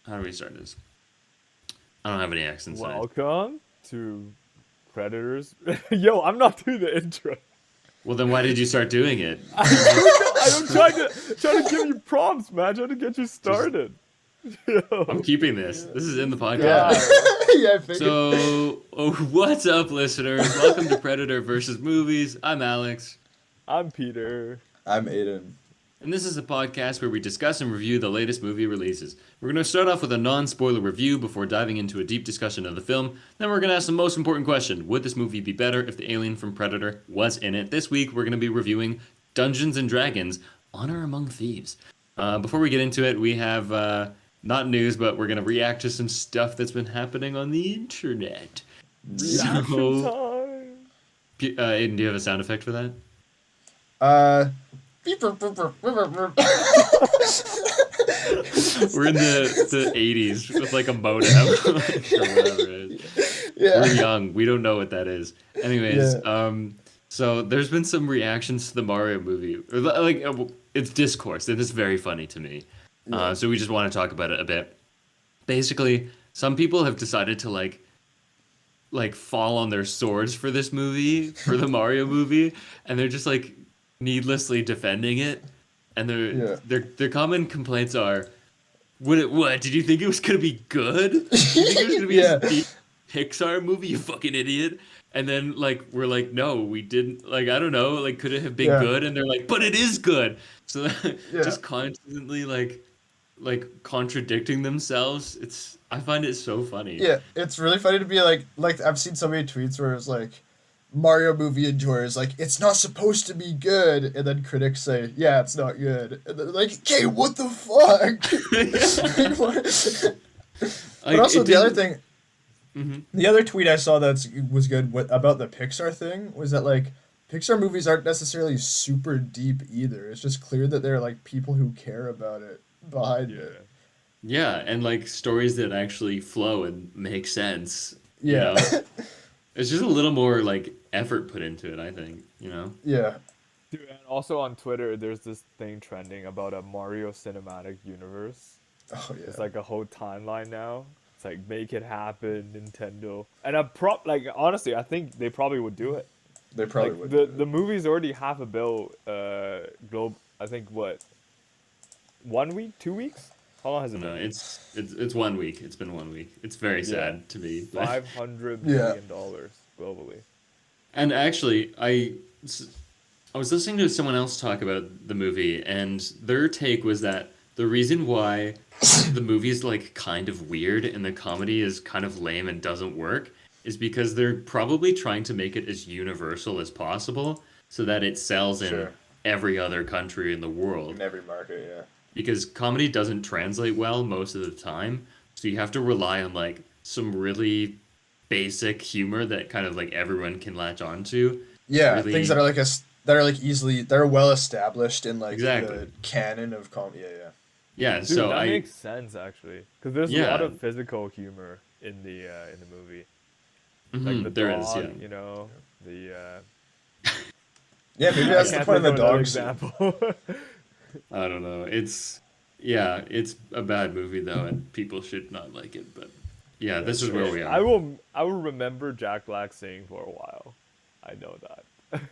How do we start this? I don't have any accents today. Welcome to Predators. Yo, I'm not doing the intro. Well, then why did you start doing it? I You just, don't know. I'm trying to give you prompts, man. Trying to get you just started. I'm Yo, keeping this. This is in the Yeah. podcast. God. Yeah, I figured. So, what's up, listeners? Welcome to Predator versus Movies. I'm Alex, I'm Peter. I'm Aiden. and this is a podcast where we discuss and review the latest movie releases. We're going to start off with a non-spoiler review before diving into a deep discussion of the film. Then we're going to ask the most important question: would this movie be better if the alien from Predator was in it? This week, we're going to be reviewing Dungeons and Dragons: Honor Among Thieves. Before we get into it, we have not news, but we're going to react to some stuff that's been happening on the internet. Reaction So, time. Aiden, do you have a sound effect for that? Beep, burp, burp, burp, burp, burp. We're in the 80s with like a modem or whatever it is. Yeah. We're young. We don't know what that is. Anyways, Yeah. so there's been some reactions to the Mario movie. Like, it's discourse, and it's very funny to me. Yeah. So we just want to talk about it a bit. Basically, some people have decided to like fall on their swords for this movie, for the Mario movie, and they're just like needlessly defending it. And Yeah. their common complaints are, what? Did you think it was gonna be good? Did you think it was gonna be Yeah. a deep Pixar movie, you fucking idiot? And then like we're like, no, we didn't. Like I don't know. Like could it have been Yeah. good? And they're like, but it is good. So Yeah. just constantly like contradicting themselves. I find it so funny. Yeah, it's really funny to be like I've seen so many tweets where it's like Mario movie enjoyers like it's not supposed to be good, and then critics say yeah it's not good, and they're like okay what the fuck. Like, what? But Like, also it the other didn't- thing, Mhm. the other tweet I saw that was good about the Pixar thing was that like Pixar movies aren't necessarily super deep either. It's just clear that there are like people who care about it behind Yeah. it. Yeah, and like stories that actually flow and make sense. Yeah. It's just a little more like effort put into it, I think, Yeah. Dude, and also on Twitter, there's this thing trending about a Mario cinematic universe. Oh It's yeah. like a whole timeline now. It's like make it happen, Nintendo. And like honestly, I think they probably would do it. They probably Like would. the movie's already half a bill. Globe. I think what? 1 week, 2 weeks? How long has it No, been? it's 1 week. It's been 1 week. It's very Yeah. sad to me. but- $500 Yeah. million globally. And actually, I was listening to someone else talk about the movie, and their take was that the reason why the movie is like kind of weird and the comedy is kind of lame and doesn't work is because they're probably trying to make it as universal as possible so that it sells in Sure. every other country in the world. In every market, yeah. Because comedy doesn't translate well most of the time, so you have to rely on like some really basic humor that kind of like everyone can latch onto. Yeah, Really- things that are like that are like easily they're well established in like Exactly. the canon of comedy. Yeah, yeah. Yeah, Dude, so that I makes sense actually, because there's a Yeah. lot of physical humor in the movie, like the there is, dog, yeah. you know, the. Yeah, maybe I that's the can't point of the think another dog scene. example. I don't know. It's a bad movie though, and people should not like it. But yeah, this is where we I are. will remember Jack Black singing for a while. I know that.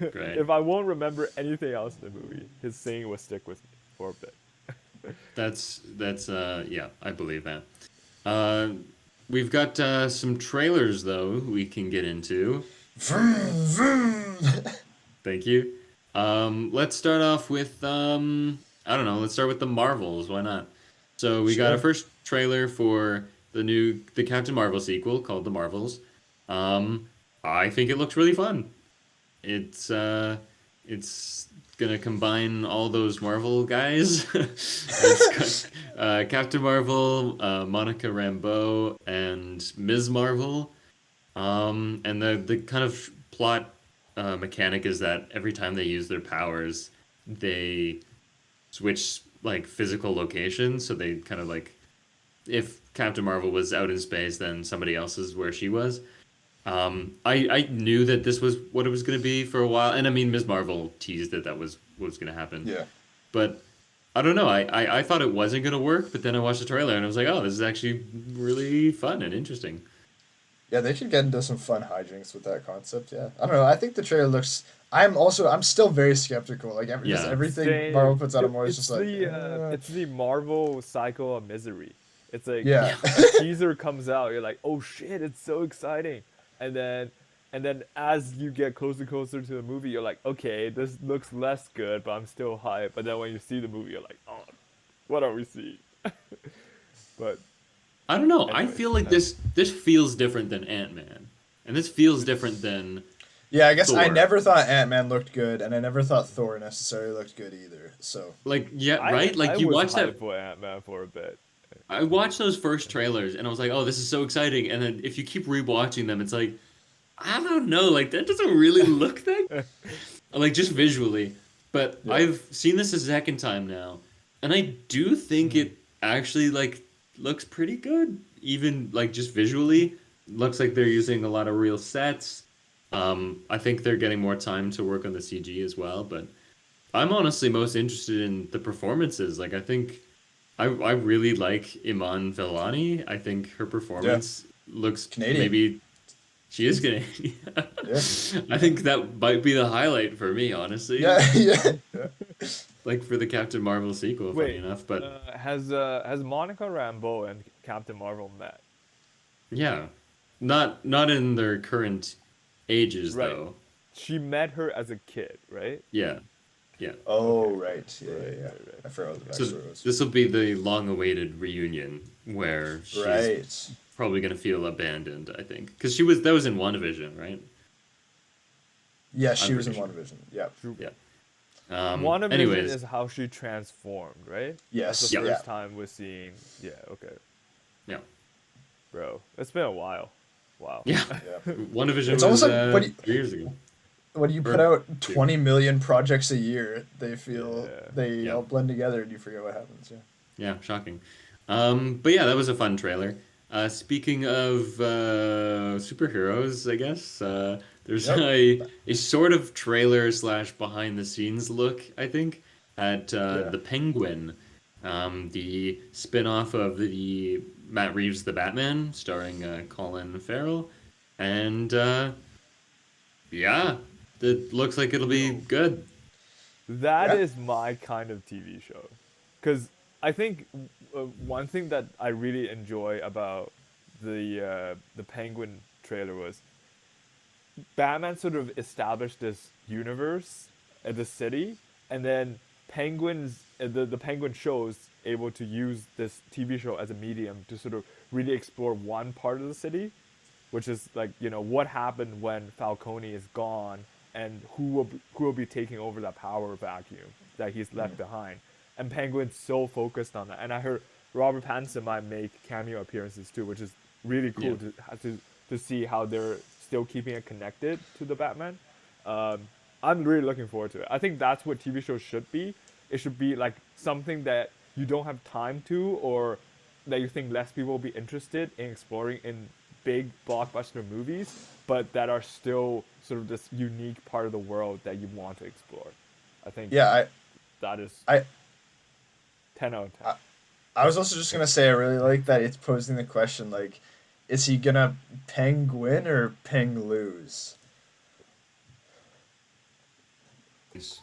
Right. If I won't remember anything else in the movie, his singing will stick with me for a bit. That's yeah, I believe that. We've got some trailers though we can get into. Vroom, vroom. Thank you. Let's start off with I don't know. Let's start with the Marvels. Why not? So we got a Sure. first trailer for the Captain Marvel sequel called The Marvels. I think it looks really fun. It's gonna combine all those Marvel guys. It's got, Captain Marvel, Monica Rambeau, and Ms. Marvel. And the kind of plot mechanic is that every time they use their powers, they switch like physical locations. So they kind of like, if Captain Marvel was out in space, then somebody else is where she was. I knew that this was what it was going to be for a while, and I mean, Ms. Marvel teased that was what was going to happen. Yeah. But I don't know. I thought it wasn't gonna work, but then I watched the trailer and I was like, oh, this is actually really fun and interesting. Yeah, they could get into some fun hijinks with that concept. Yeah, I don't know. I think the trailer looks. I'm still very skeptical. Like just Yeah. everything Marvel puts out, I'm always It's just like, it's the Marvel cycle of misery. It's like yeah, a teaser comes out, you're like, oh shit, it's so exciting, and then as you get closer and closer to the movie, you're like, okay, this looks less good, but I'm still hyped. But then when you see the movie, you're like, oh, what are we seeing? But I don't know. I anyways, feel like this feels different than Ant-Man, and this feels different than yeah. I guess I Thor. never thought Ant-Man looked good, and I never thought Thor necessarily looked good either. So Like, yeah, right? I Like you was watch that. hyped for Ant-Man for a bit. I watched those first trailers and I was like, oh, this is so exciting. And then if you keep rewatching them, it's like, I don't know, like that doesn't really look that like just visually. But Yeah. I've seen this a second time now, and I do think it actually like looks pretty good. Even like just visually, looks like they're using a lot of real sets. I think they're getting more time to work on the CG as well, but I'm honestly most interested in the performances. Like I think I really like Iman Vellani. I think her performance looks Canadian. maybe she is Canadian. Yeah. I think that might be the highlight for me, honestly. yeah, yeah. Like for the Captain Marvel sequel, funny Wait, enough. But has Monica Rambeau and Captain Marvel met? yeah, not in their current ages Right. though. She met her as a kid, right? Yeah, yeah. Oh right, yeah, yeah, yeah. Right. I forgot what the So backstory was. this will be the long-awaited reunion where she's Right. probably gonna feel abandoned. I think because that was in WandaVision, right? Yeah, she I'm was in pretty WandaVision. Yeah. Yeah. WandaVision Anyways, is how she transformed, right? Yes. That's the Yeah. first time we're seeing. Yeah, okay, yeah, bro. It's been a while. Wow. yeah. Yeah. WandaVision It's was almost like when you, 3 years ago. when you put Or out 20 million projects a year, they feel Yeah. they Yeah. all blend together and you forget what happens. Yeah. Yeah, shocking. But yeah, that was a fun trailer. Speaking of superheroes, I guess there's Yep. a sort of trailer slash behind the scenes look, I think, at Yeah. the Penguin, the spin-off of the Matt Reeves' The Batman, starring Colin Farrell, and yeah, it looks like it'll be good. That Yeah. is my kind of TV show. Because I think one thing that I really enjoy about the Penguin trailer was Batman sort of established this universe at the city, and then Penguins, the Penguin shows able to use this TV show as a medium to sort of really explore one part of the city, which is like, you know, what happened when Falcone is gone and who will be taking over that power vacuum that he's left behind. And Penguin's so focused on that. And I heard Robert Pattinson might make cameo appearances too, which is really cool to see how they're still keeping it connected to the Batman. I'm really looking forward to it. I think that's what TV shows should be. It should be like something that you don't have time to, or that you think less people will be interested in exploring in big blockbuster movies, but that are still sort of this unique part of the world that you want to explore. I think Yeah, that is I 10 out of 10. I was also just gonna say I really like that it's posing the question like, is he gonna penguin or peng lose? He's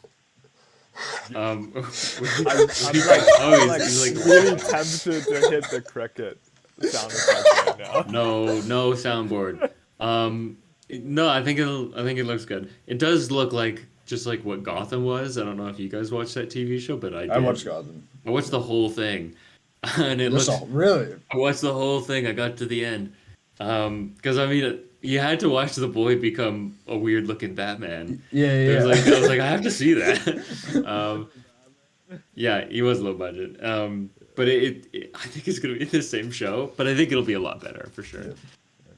I'm like he's like really tempted to hit the cricket sound effect right now. no soundboard. No, I think it looks good. It does look like just like what Gotham was. I don't know if you guys watched that TV show, but I did. I watched Gotham. I watched the whole thing, and it That's looks. all really. I watched the whole thing. I got to the end, because I mean, you had to watch the boy become a weird looking Batman. Yeah, It yeah. was like I was like I have to see that. Yeah, he was low budget. But I think it's gonna be the same show, but I think it'll be a lot better for sure.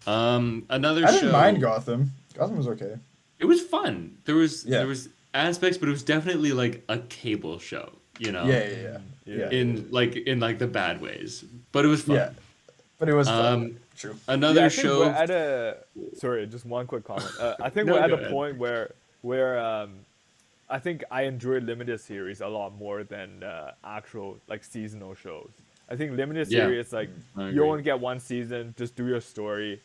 Another I show. didn't mind Gotham. Gotham was okay. It was fun. There was Yeah. aspects, but it was definitely like a cable show, you know. Yeah. In like the bad ways, but it was fun. Yeah. But it was fun. True. Another Yeah, I think show. we're at a sorry, just one quick comment. I think No, we're at go a ahead. point where I think I enjoy limited series a lot more than actual like seasonal shows. I think limited Yeah, series like I you agree. only get one season, just do your story,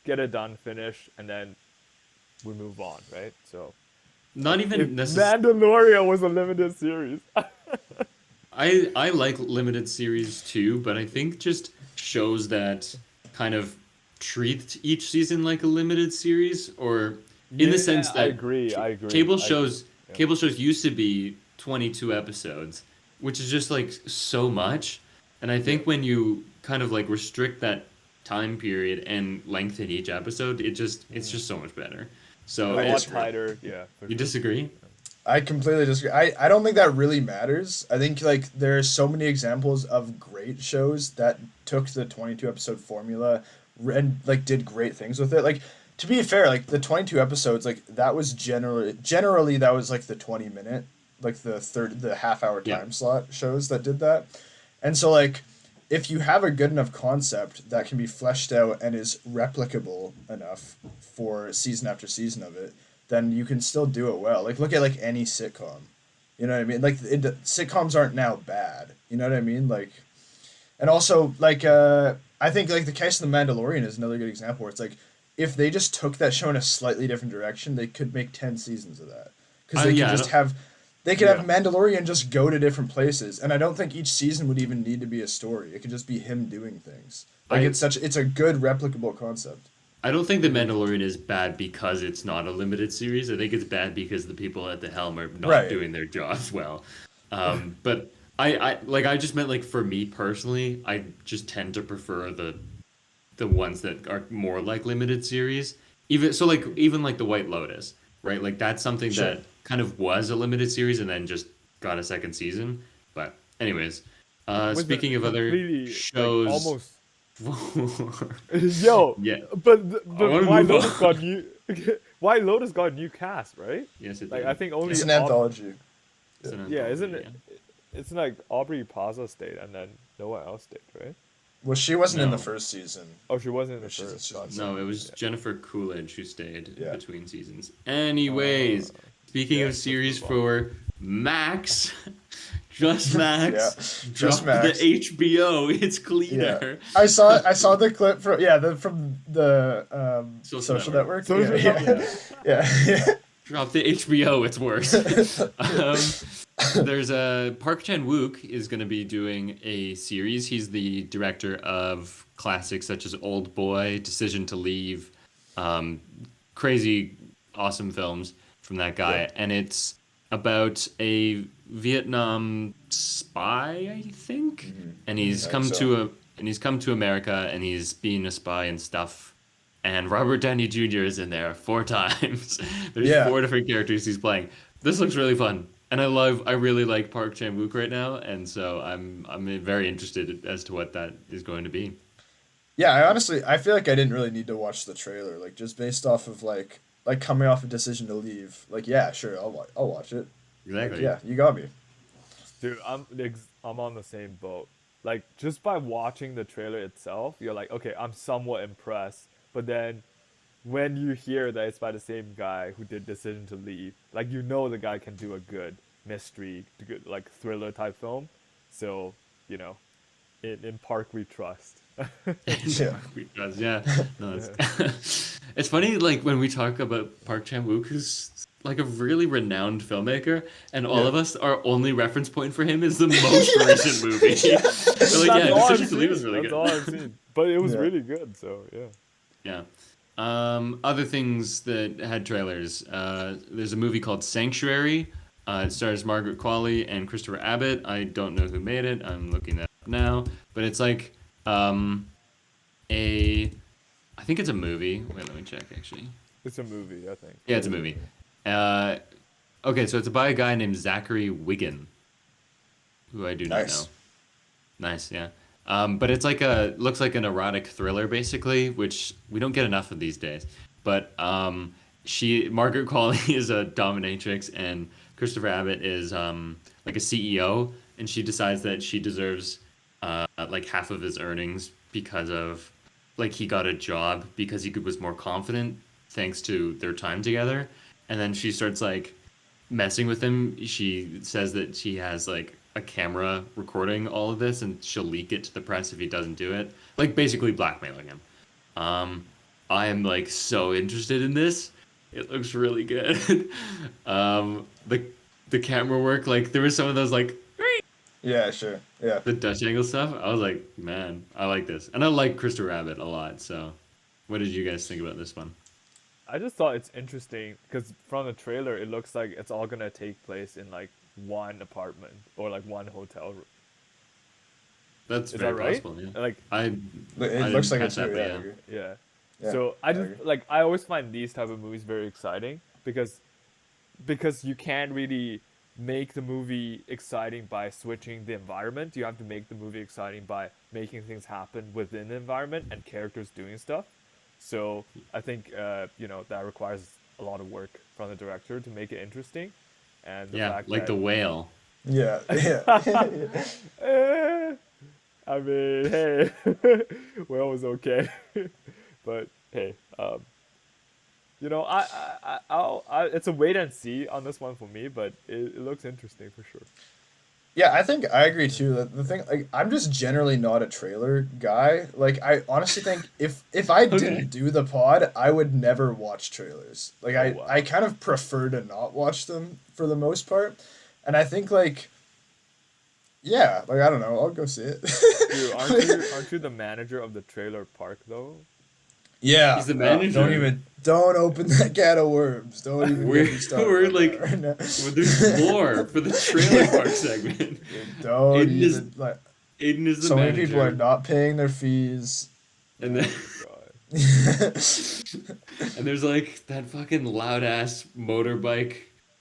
get it done, finish, and then we move on, right? So Not like if even necessarily. Mandalorian was a limited series, I like limited series too, but I think just shows that kind of treat each season like a limited series, or in the sense yeah, I that agree, I agree, cable I agree. shows Yeah, cable shows used to be 22 episodes, which is just like so much. And I Yeah. think when you kind of like restrict that time period and lengthen each episode, it's just so much better. a So I lot disagree. tighter. Yeah, for you sure. disagree? I completely disagree. I don't think that really matters. I think like there are so many examples of great shows that took the 22 episode formula and like did great things with it. Like to be fair, like the 22 episodes like that was generally that was like the 20-minute like the half hour Yeah. time slot shows that did that. And so like if you have a good enough concept that can be fleshed out and is replicable enough for season after season of it, then you can still do it well. Like look at like any sitcom. You know what I mean? Like sitcoms aren't now bad. You know what I mean? Like and also like I think like the case of the Mandalorian is another good example where it's like if they just took that show in a slightly different direction, they could make 10 seasons of that. Cuz they could Yeah, I just don't, have they could have Yeah, Mandalorian just go to different places, and I don't think each season would even need to be a story. It could just be him doing things. Like I it's a good replicable concept. I don't think The agreed. Mandalorian is bad because it's not a limited series. I think it's bad because the people at the helm are not Right. doing their jobs well. But I just meant like for me personally, I just tend to prefer the ones that are more like limited series. Even so, like even like the White Lotus, right? Like that's something Sure. that kind of was a limited series and then just got a second season. But anyways, Was a speaking of other completely like shows, almost Yo, yeah, I but want to Why move Lotus got on. new Why Lotus got new cast, right? Yes, it Like I did. think Yeah. only It's an anthology. It's Yeah. an yeah, anthology, isn't it? yeah. It's like Aubrey Plaza stayed and then no one else stayed, right? Well, she wasn't in the No. first season. Oh, she wasn't in the But first. she's in the Gotcha. No, it second. was Yeah. Jennifer Coolidge who stayed Yeah. between seasons. Uh, Anyways, speaking yeah, of let's series move on. for Max, Just Yeah. Max Just dropped the Max. HBO. It's Yeah. cleaner. I saw the clip from the Social social network. network. Social Yeah, network. yeah. Yeah. Drop the HBO. It's worse. Yeah. There's a Park Chan Wook is going to be doing a series. He's the director of classics such as Old Boy, Decision to Leave, um, crazy awesome films from that Yeah. guy, and it's about a Vietnam spy, I think, and I think so. he's come to America and he's being a spy and stuff. And Robert Downey Jr. is in there 4 times. There's Yeah. 4 different characters he's playing. This looks really fun, and I really like Park Chan Wook right now, and so I'm very interested as to what that is going to be. Yeah, I feel like I didn't really need to watch the trailer, like just based off of like coming off a decision to leave. Like, yeah, sure, I'll watch it. Like, Exactly. yeah, you got me. Dude, I'm on the same boat. Like just by watching the trailer itself, you're like, okay, I'm somewhat impressed. But then when you hear that it's by the same guy who did Decision to Leave, like the guy can do a good mystery, good like thriller type film. So in Park we trust. Yeah. Because yeah, no, it's funny. Like when we talk about Park Chan Wook, who's like a really renowned filmmaker, and all Yeah. of us, our only reference point for him is the most recent movie. We're like, That's yeah, all I've Decision to Leave seen. is really That's good. all I've seen. But it was Yeah. really good. So yeah. Yeah. Other things that had trailers. There's a movie called Sanctuary. It stars Margaret Qualley and Christopher Abbott. I don't know who made it. I'm looking that up now, but it's like um, a. I think it's a movie. Wait, let me check. Actually, It's a movie, I think. yeah, it's a movie. Uh, okay, so it's by a guy named Zachary Wiggin, who I do not know. Nice. Nice, yeah. But it's like looks like an erotic thriller basically, which we don't get enough of these days. But Margaret Qualley is a dominatrix, and Christopher Abbott is like a CEO, and she decides that she deserves like half of his earnings because of like he got a job because was more confident thanks to their time together, and then she starts like messing with him. She says that she has like a camera recording all of this, and she'll leak it to the press if he doesn't do it. Like basically blackmailing him. Um, I am like so interested in this. It looks really good. The camera work, like there was some of those like Yeah, sure. Yeah. the Dutch angle stuff. I was like, man, I like this, and I like Krista Rabbit a lot. So, what did you guys think about this one? I just thought it's interesting because from the trailer, it looks like it's all gonna take place in like one apartment or like one hotel room. That's Is very that right? possible. Yeah, Like, I It I looks didn't like catch it's that, true. but Yeah, I yeah. agree. yeah. Yeah. So I I just agree. like I always find these type of movies very exciting because you can't really make the movie exciting by switching the environment. You have to make the movie exciting by making things happen within the environment and characters doing stuff. So I think that requires a lot of work from the director to make it interesting, and the Yeah, fact like the that whale. Yeah. Yeah. eh, I mean, hey, well, it was okay, but hey, it's a wait and see on this one for me, but it looks interesting for sure. Yeah, I think I agree too. The thing, like, I'm just generally not a trailer guy. Like, I honestly think if I Okay. didn't do the pod, I would never watch trailers. Like, Oh I wow, kind of prefer to not watch them for the most part. And I think like, yeah, like I don't know, I'll go see dude, aren't it. you the manager of the trailer park though? Yeah, He's the don't manager. even don't open that can of worms. Don't even We're get me started we're on that like, right well, there's more for the trailer park segment. Don't Aiden is even like. Aiden is the So many people are manager, not paying their fees. and then Oh my god. and there's like that fucking loud ass motorbike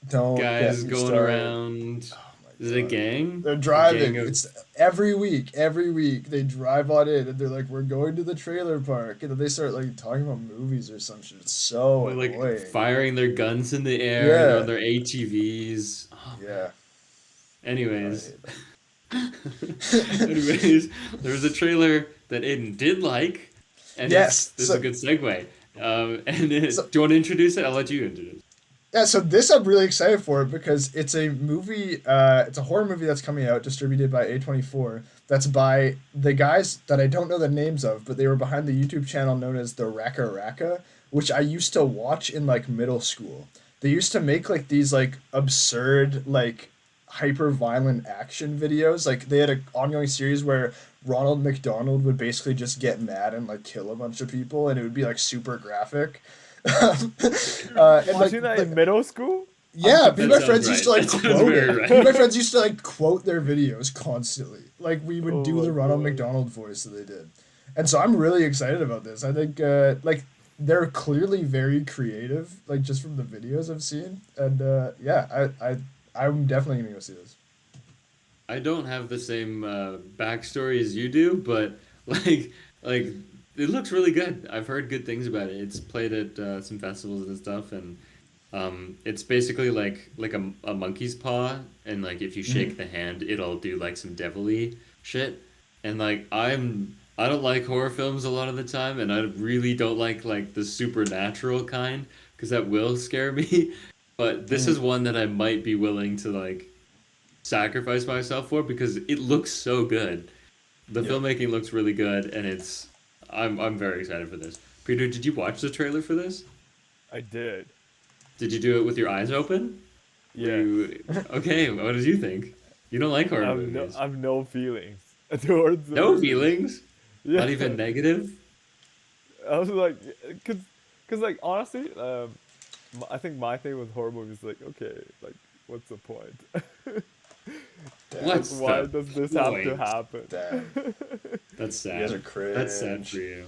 Don't get guys me going started. around. Oh my Is it a god. gang? They're A gang driving. of It's every week. Every week they drive on in and they're like, "We're going to the trailer park," and then they start like talking about movies or some shit. It's so like annoying. firing their guns in the air. They're on Yeah. their ATVs. Oh man. Yeah. God, I Anyways, hate that. anyways, there was a trailer that Aiden did like, and it's Yes. this is a So, good segue. so Do you want to introduce it? I'll let you introduce. yeah, so this I'm really excited for because it's a movie, it's a horror movie that's coming out, distributed by A24. That's by the guys that I don't know the names of, but they were behind the YouTube channel known as the Raka Raka, which I used to watch in like middle school. They used to make like these like absurd, like hyper violent action videos. Like they had an ongoing series where Ronald McDonald would basically just get mad and like kill a bunch of people, and it would be like super graphic. And Watching that in like middle school? I'm yeah, me and That my sounds friends used to right. like That sounds quote very it. Me and my right. friends used to like quote their videos constantly. Like we would Oh do my the Ronald god. McDonald voice that they did. And so I'm really excited about this. I think like they're clearly very creative, like just from the videos I've seen. And yeah, I'm definitely gonna go see this. I don't have the same backstory as you do, but like like it looks really good. I've heard good things about it. It's played at some festivals and stuff, and it's basically like a monkey's paw, and like if you shake the hand, it'll do like some devilly shit. And like I don't like horror films a lot of the time, and I really don't like the supernatural kind because that will scare me. But this Mm, is one that I might be willing to like sacrifice myself for because it looks so good. The yeah. filmmaking looks really good, and I'm very excited for this. Peter, did you watch the trailer for this? I did. Did you do it with your eyes open? Were Yes. you okay? What did you think? You don't like horror movies. I have no feelings towards the No movie. feelings? Yeah. Not even negative? I was like, cause like honestly, I think my thing with horror movies is like, okay, like what's the point? Like, What's why the does this have to point? happen? Damn. That's You guys are sad. That's sad for cringe. you.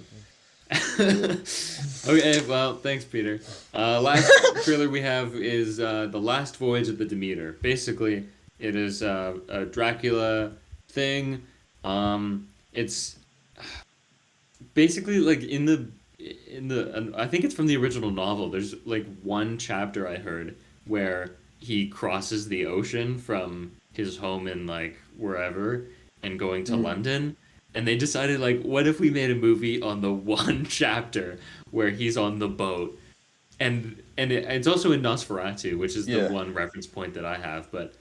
Okay, well, thanks, Peter. Last trailer we have is The Last Voyage of the Demeter. Basically, it is a Dracula thing. It's basically like I think it's from the original novel. There's like one chapter I heard where he crosses the ocean from his home in like wherever and going to Mm. London. And they decided like, what if we made a movie on the one chapter where he's on the boat it's also in Nosferatu, which is the Yeah. one reference point that I have. But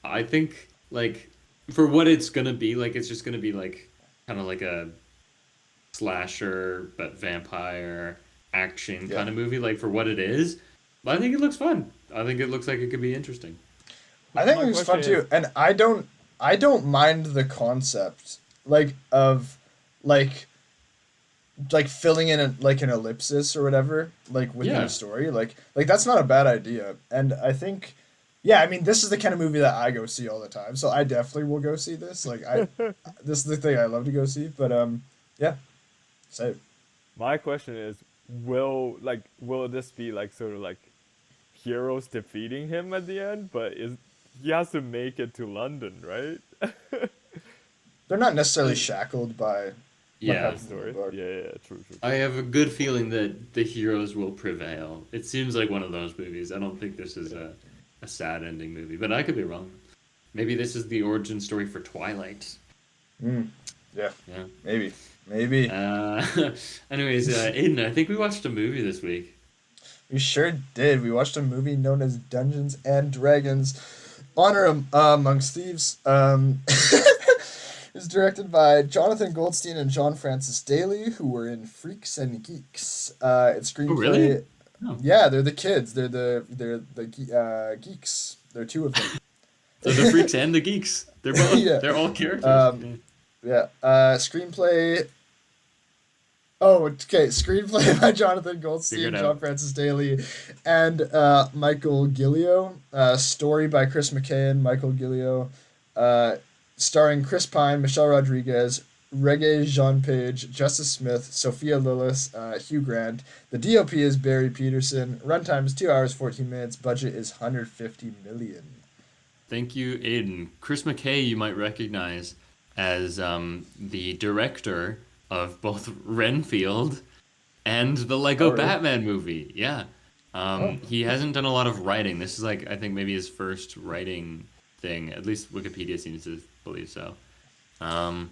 I think like for what it's gonna be, like it's just gonna be like kind of like a slasher but vampire action Yeah. kind of movie. Like for what it is, but I think it looks fun. I think it looks like it could be interesting. I think My it was question fun is, too, and I don't mind the concept like of like filling in like an ellipsis or whatever like within a Yeah, story like that's not a bad idea, and I think yeah, I mean this is the kind of movie that I go see all the time, so I definitely will go see this. Like I this is the thing I love to go see, but yeah, so my question is, will this be like sort of like heroes defeating him at the end? But is he has to make it to London, right? they're not necessarily I- shackled by what By yeah. the happens in the story. book. Yeah, yeah, true, true, I true. have a good feeling that the heroes will prevail. It seems like one of those movies. I don't think this is a sad ending movie, but I could be wrong. Maybe this is the origin story for Twilight. Mm, yeah, Yeah. maybe Uh, anyways, Aiden, I think we watched a movie this week. we sure did. We watched a movie known as Dungeons and Dragons: Honor Amongst Thieves. It's directed by Jonathan Goldstein and John Francis Daly, who were in Freaks and Geeks. It's Oh, really? screenplay. Oh. Yeah, they're the kids. They're the geeks. There are two of them. So the freaks and the geeks. They're both. Yeah. They're all characters. Um, Yeah. yeah. Screenplay. Oh, okay. Screenplay by Jonathan Figure Goldstein, it John out. Francis Daly, and Michael Gillio. Story by Chris McKayen, Michael Gillio. Uh, Starring Chris Pine, Michelle Rodriguez, Reggae Jean Page, Justice Smith, Sophia Lillis, Hugh Grant. The DOP is Barry Peterson. Runtime is 2 hours 14 minutes. Budget is 150 million. Thank you, Aiden. Chris McKay, you might recognize as the director of both Renfield and the Oh Lego really? Batman movie. Yeah. Oh. He hasn't done a lot of writing. This is like I think maybe his first writing thing. At least Wikipedia seems to believe so. Um,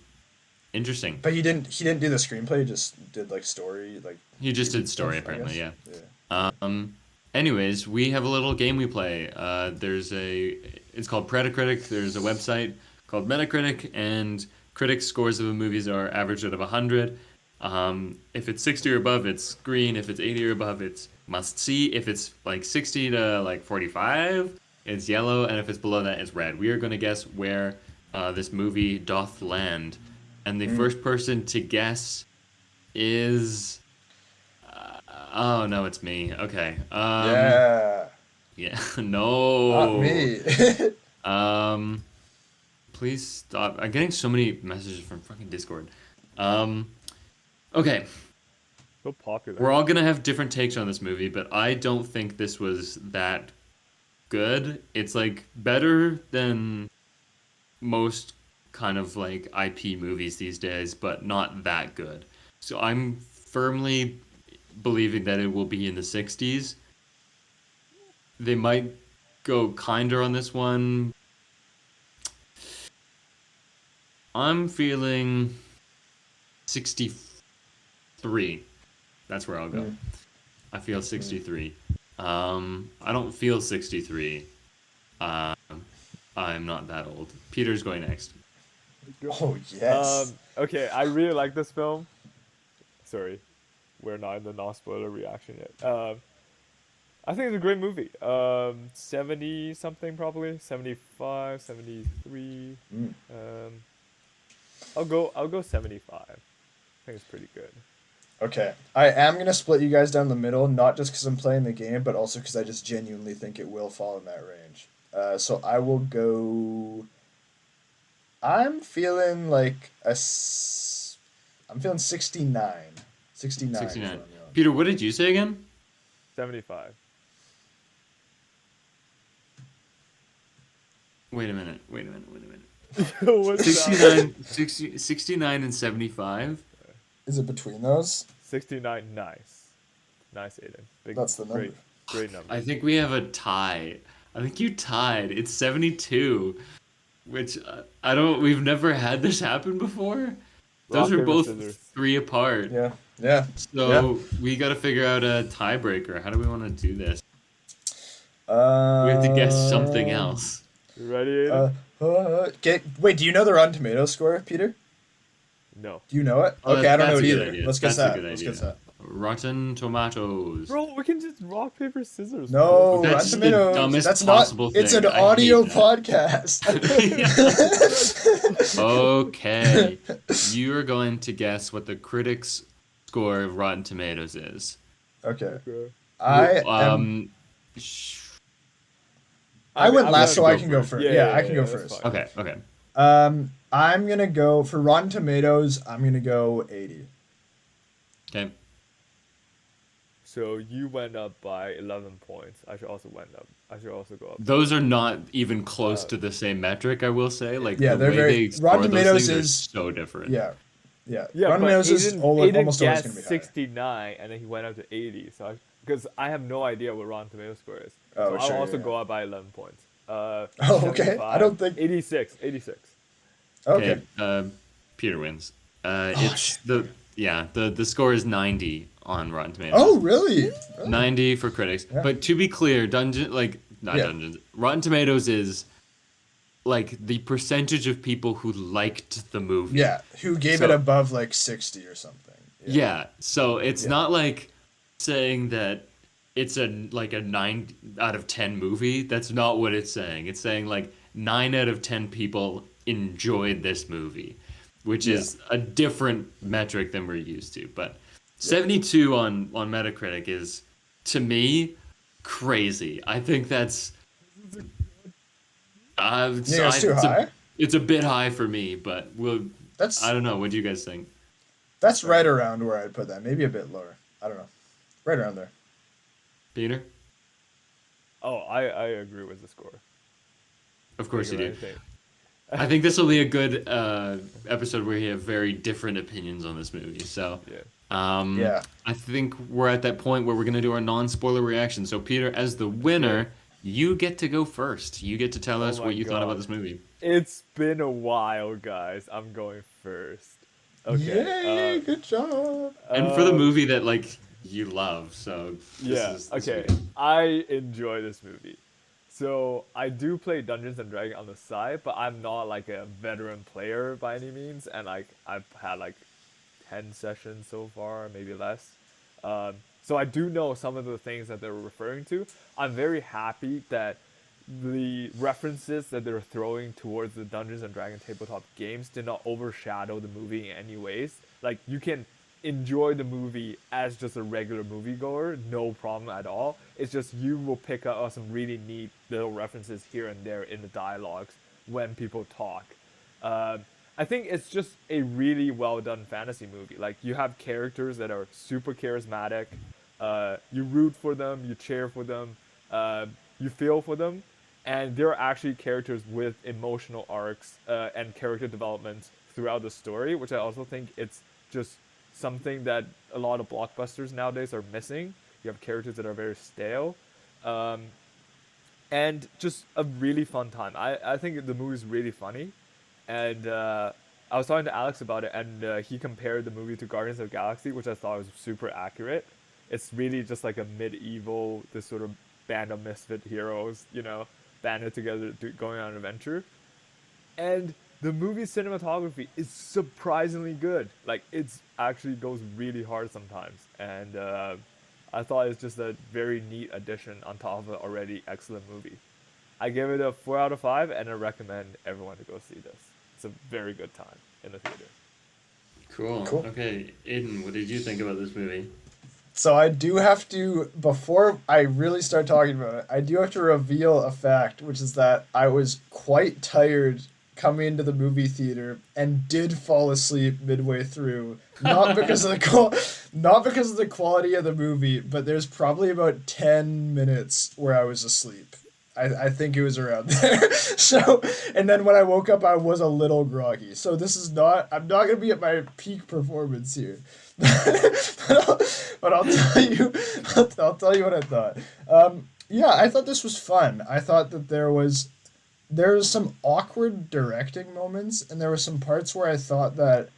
interesting. But he didn't do the screenplay. He just did like story like He just TV did story stuff, I apparently. guess. Yeah. Yeah. Anyways, we have a little game we play. It's called Predacritic. There's a website called Metacritic, and critics' scores of the movies are averaged out of 100. If it's 60 or above, it's green. If it's 80 or above, it's must see. If it's like 60 to like 45, it's yellow, and if it's below that, it's red. We are going to guess where this movie doth land, and the Mm. first person to guess is. Oh no, it's me. Okay. Yeah. Yeah. Not No. me. Um. Please stop. I'm getting so many messages from fucking Discord. Um. Okay. So popular. We're all gonna have different takes on this movie, but I don't think this was that good. It's like better than most kind of like IP movies these days, but not that good. So I'm firmly believing that it will be in the 60s. They might go kinder on this one. I'm feeling 63. That's where I'll go. Mm, I feel mm. 63. I don't feel 63. Um, I'm not that old. Peter's going next. Oh yes. Okay, I really like this film. Sorry, we're not in the non-spoiler reaction yet. I think it's a great movie. 70 something probably, 75, 73. Mm. Um, I'll go 75. I think it's pretty good. Okay. I am gonna split you guys down the middle, not just because I'm playing the game, but also because I just genuinely think it will fall in that range. So I will go. I'm feeling like I'm feeling 69. 69 is what 69. I'm going. Peter, what did you say again? 75. Wait a minute. Wait a minute. Wait a minute. What's that? 69 and 75. Is it between those? 69. Nice. Nice, Aiden. Big, That's the number. great number. I think we have a tie. I think you tied. It's 72, which I don't. We've never had this happen before. Those Rock, are paper, both scissors. 3 apart. Yeah. Yeah. So we got to figure out a tiebreaker. How do we want to do this? We have to guess something Um. else. You ready, Aiden? Wait, do you know the Rotten Tomatoes score, Peter? No. Do you know it? Oh, Okay, I don't know that's it a good either. idea. Let's guess That's a that. good Let's guess idea. that. Rotten Tomatoes. Bro, we can just rock, paper, scissors. No, Rotten That's the Tomatoes. dumbest That's not. possible It's thing. an I audio hate that. podcast. Okay. You are going to guess what the critics' score of Rotten Tomatoes is. Okay. Okay. I am. Um, sh- I went I'm last, so gonna I go can go first. first. Yeah, Yeah, yeah, I can yeah, go that's first. fine. okay. I'm gonna go for Rotten Tomatoes. I'm gonna go 80. Okay. So you went up by 11 points. I should also went up. I should also go up. Those are not even close Uh, to the same metric, I will say. Like, Yeah, the they're way very. they Rotten score those Tomatoes things are is. so different. Yeah, yeah. Yeah, Rotten but Tomatoes is Aiden almost always guessed gonna be higher. 69, and then he went up to 80. So because I have no idea what Rotten Tomatoes score is. Oh, So I'll sure, also yeah. go up by 11 points. Oh, okay. 75, I don't think. 86. Okay. Peter wins. Oh, It's shit. the score is 90 on Rotten Tomatoes. Oh, really? 90 for critics. Yeah. But to be clear, Yeah. Dungeons. Rotten Tomatoes is like the percentage of people who liked the movie. Yeah. Who gave So- it above like 60 or something? Yeah. So it's Yeah. not like saying that it's a 9 out of 10 movie. That's not what it's saying. It's saying like 9 out of 10 people enjoyed this movie, which is a different metric than we're used to. But 72 on Metacritic is, to me, crazy. I think that's It's too high. It's a bit high for me, but That's I don't know. What do you guys think? that's right around where I'd put that. Maybe a bit lower. I don't know. Right around there. Peter? Oh, I agree with the score. Of course you Think do. of anything. I think this will be a good episode where we have very different opinions on this movie. So, Yeah. Yeah. I think we're at that point where we're going to do our non-spoiler reaction. So, Peter, as the winner, you get to go first. You get to tell us my what you thought about God. this movie. It's been a while, guys. I'm going first. Okay. Yay! Good job. And for the movie that, you love. So, Yeah. this Okay. is- I enjoy this movie. So I do play Dungeons and Dragons on the side, but I'm not like a veteran player by any means, and I've had 10 sessions so far, maybe less. So I do know some of the things that they're referring to. I'm very happy that the references that they're throwing towards the Dungeons and Dragons tabletop games did not overshadow the movie in any ways. Like, you can enjoy the movie as just a regular moviegoer, no problem at all. It's just you will pick up on some really neat little references here and there in the dialogues when people talk. I think it's just a really well done fantasy movie. Like, you have characters that are super charismatic. You root for them, you cheer for them, you feel for them, and they're actually characters with emotional arcs and character development throughout the story, which I also think it's just something that a lot of blockbusters nowadays are missing. You have characters that are very stale, and just a really fun time. I think the movie's really funny, and I was talking to Alex about it, and he compared the movie to Guardians of the Galaxy, which I thought was super accurate. It's really just like a medieval, this sort of band of misfit heroes, banded together going on an adventure. And the movie's cinematography is surprisingly good. Like, it's actually goes really hard sometimes. And I thought it's just a very neat addition on top of an already excellent movie. I give it a 4 out of 5, and I recommend everyone to go see this. It's a very good time in the theater. Cool. Cool. Okay, Aiden, what did you think about this movie? So I do have to, before I really start talking about it, I do have to reveal a fact, which is that I was quite tired coming into the movie theater and did fall asleep midway through. Not because of not because of the quality of the movie, but there's probably about 10 minutes where I was asleep. I think it was around there. So, and then when I woke up, I was a little groggy. So I'm not going to be at my peak performance here. but I'll tell you, I'll tell you what I thought. Yeah, I thought this was fun. I thought that there was some awkward directing moments, and there were some parts where I thought that,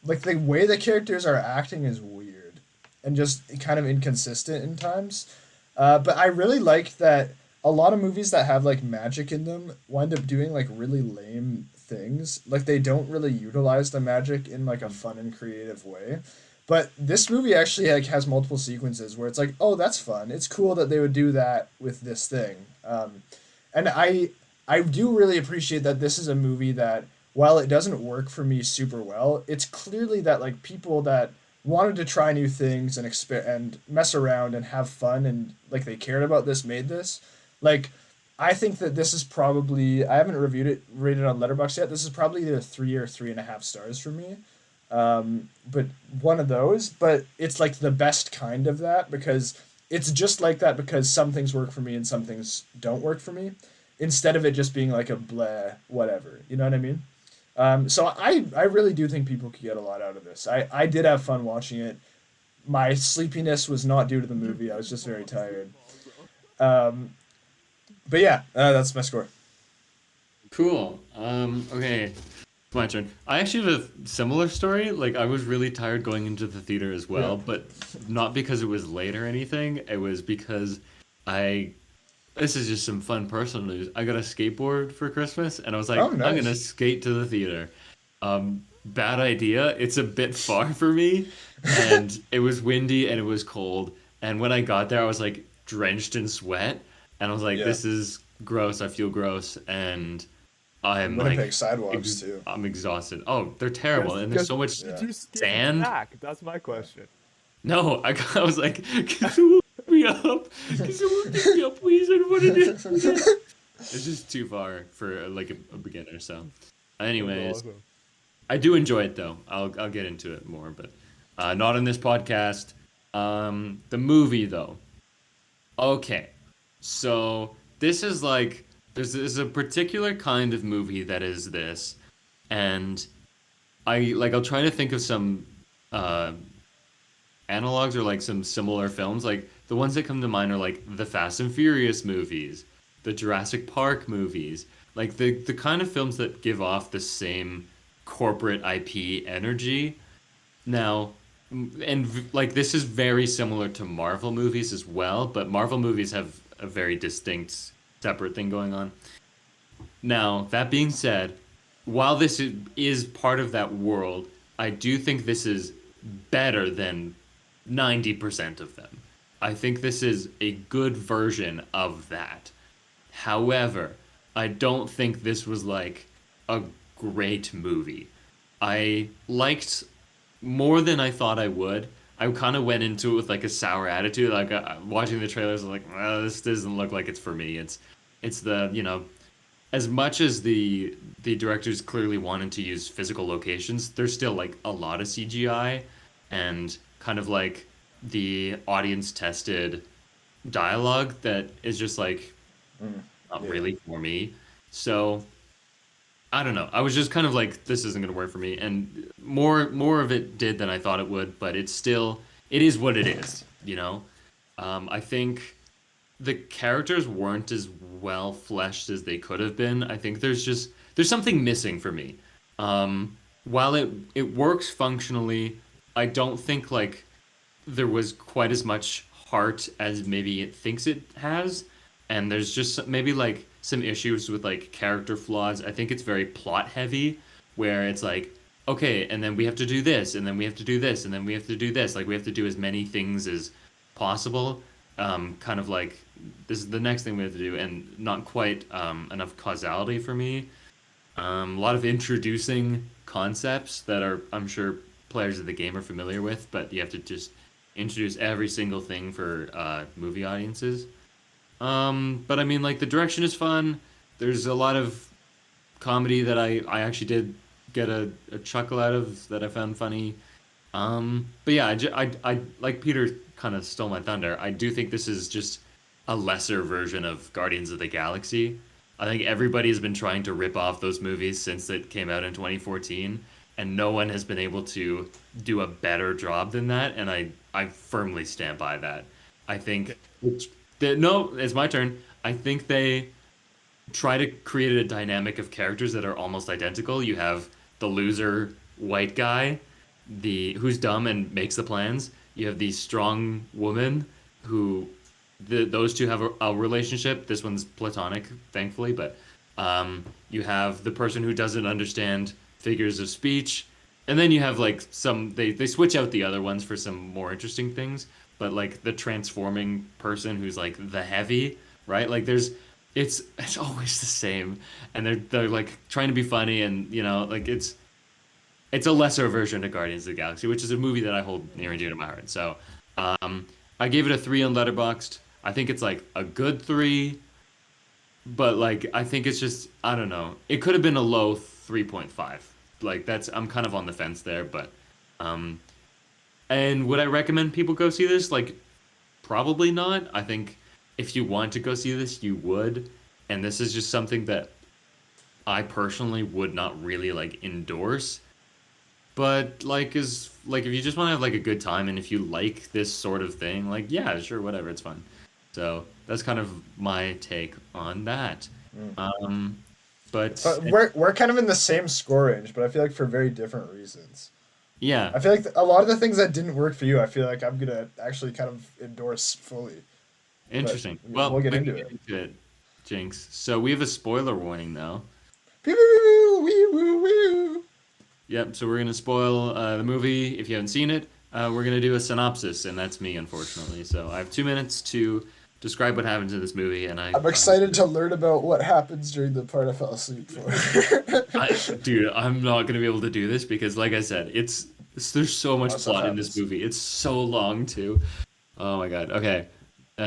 like the way the characters are acting is weird and just kind of inconsistent in times. But I really like that a lot of movies that have like magic in them wind up doing like really lame things. Like they don't really utilize the magic in like a fun and creative way. But this movie actually like has multiple sequences where it's like, oh, that's fun. It's cool that they would do that with this thing. And I do really appreciate that this is a movie that while it doesn't work for me super well, it's clearly that like people that wanted to try new things and and mess around and have fun and like they cared about this made this. Like I think that this is probably I haven't reviewed it rated on Letterboxd yet. This is probably either 3 or 3.5 stars for me. But one of those, but it's like the best kind of that because it's just like that because some things work for me and some things don't work for me instead of it just being like a bleh whatever. You know what I mean? So I really do think people could get a lot out of this. I did have fun watching it. My sleepiness was not due to the movie. I was just very tired. Um, but yeah, that's my score. Cool. Okay. My turn. I actually have a similar story. Like I was really tired going into the theater as Yeah. well, but not because it was late or anything. It was because I this is just some fun personal news. I got a skateboard for Christmas and I was Oh, like, I'm gonna nice. skate to the theater. Bad idea. It's a bit far for me and it was windy and it was cold. And when I got there, I was like drenched in sweat and I was like, Yeah. this is gross. I feel gross and I'm Winnipeg like, sidewalks too. I'm exhausted. Oh, they're terrible, and there's so much Did Yeah. you skate sand. back? That's my question. No, I was like, can someone pick me up? Can someone pick me up, please? I don't want to do this. It's just too far for like a beginner. So, That's anyways, awesome. I do enjoy it though. I'll get into it more, but not in this podcast. The movie though. Okay, so this is like there's a particular kind of movie that is this, and I'll try to think of some uh analogs or like some similar films. Like the ones that come to mind are like the Fast and Furious movies, the Jurassic Park movies, like the kind of films that give off the same corporate IP energy. Now, like this is very similar to Marvel movies as well, but Marvel movies have a very distinct separate thing going on. Now, that being said, while is part of that world, I do think this is better than 90% of them. I think this is a good version of that. However, I don't think this was like a great movie. I liked more than I thought I would. I kind of went into it with like a sour attitude. Like watching the trailers, I was like, well, this doesn't look like it's for me. It's the as much as the directors clearly wanted to use physical locations, there's still like a lot of CGI and kind of like the audience tested dialogue that is just like Mm, not yeah. really for me. So I don't know. I was just kind of like, this isn't gonna work for me, and more of it did than I thought it would. But it is what it is. I think the characters weren't as well fleshed as they could have been. I think there's something missing for me. While it works functionally, I don't think like there was quite as much heart as maybe it thinks it has, and there's just maybe like some issues with like character flaws. I think it's very plot heavy, where it's like, okay, and then we have to do this, and then we have to do this, and then we have to do this. Like we have to do as many things as possible. Kind of like this is the next thing we have to do, and not quite enough causality for me. A lot of introducing concepts that are, I'm sure, players of the game are familiar with, but you have to just introduce every single thing for movie audiences. But I mean, like the direction is fun. There's a lot of comedy that I actually did get a chuckle out of that I found funny. But yeah, I like Peter kind of stole my thunder. I do think this is just a lesser version of Guardians of the Galaxy. I think everybody has been trying to rip off those movies since it came out in 2014, and no one has been able to do a better job than that, and I firmly stand by that. I Okay. think no, it's my turn. I think they try to create a dynamic of characters that are almost identical. You have the loser white guy who's dumb and makes the plans. You have the strong woman who those two have a relationship. This one's platonic, thankfully, but you have the person who doesn't understand figures of speech, and then you have like some they switch out the other ones for some more interesting things. But like the transforming person who's like the heavy, right? Like there's it's always the same, and they're like trying to be funny, and like it's a lesser version of Guardians of the Galaxy, which is a movie that I hold near and dear to my heart. So, I gave it a 3 on Letterboxd. I think it's like a good 3, but like I think it's just I don't know. It could have been a low 3.5. Like that's I'm kind of on the fence there, but um, and would I recommend people go see this? Like probably not. I think if you want to go see this, you would. And this is just something that I personally would not really like endorse. But like is like if you just want to have like a good time and if you like this sort of thing, like yeah, sure, whatever, it's fun. So that's kind of my take on that. Mm. Um, but But we're kind of in the same score range, but I feel like for very different reasons. yeah, I feel like a lot of the things that didn't work for you, I feel like I'm gonna actually kind of endorse fully. But interesting. we'll Well, get we into can get it. into it, Jinx. So we have a spoiler warning now. Pew, pew, pew, wee, woo, woo. Yep. So we're gonna spoil the movie if you haven't seen it. We're gonna do a synopsis, and that's me, unfortunately. So I have 2 minutes to describe what happens in this movie, and I'm excited to learn about what happens during the part I fell asleep for. dude, I'm not gonna be able to do this because, like I said, there's so A lot much of stuff plot in this happens. movie. It's so long too. Oh my god. Okay,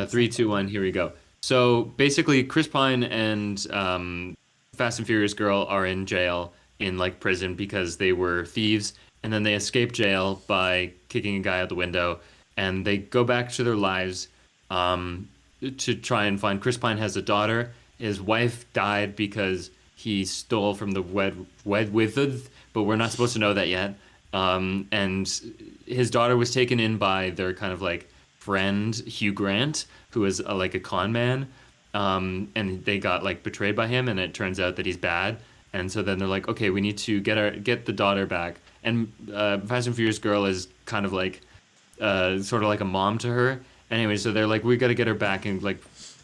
3, 2, 1. Here we go. So basically, Chris Pine and Fast and Furious girl are in jail in like prison because they were thieves, and then they escape jail by kicking a guy out the window, and they go back to their lives to try and find. Chris Pine has a daughter. His wife died because he stole from the wed wizard, but we're not supposed to know that yet. And his daughter was taken in by their kind of like friend Hugh Grant, who is like a con man, and they got like betrayed by him, and it turns out that he's bad. And so then they're like, okay, we need to get the daughter back. And Fast and Furious girl is kind of like sort of like a mom to her. Anyway, so they're like, we got to get her back and like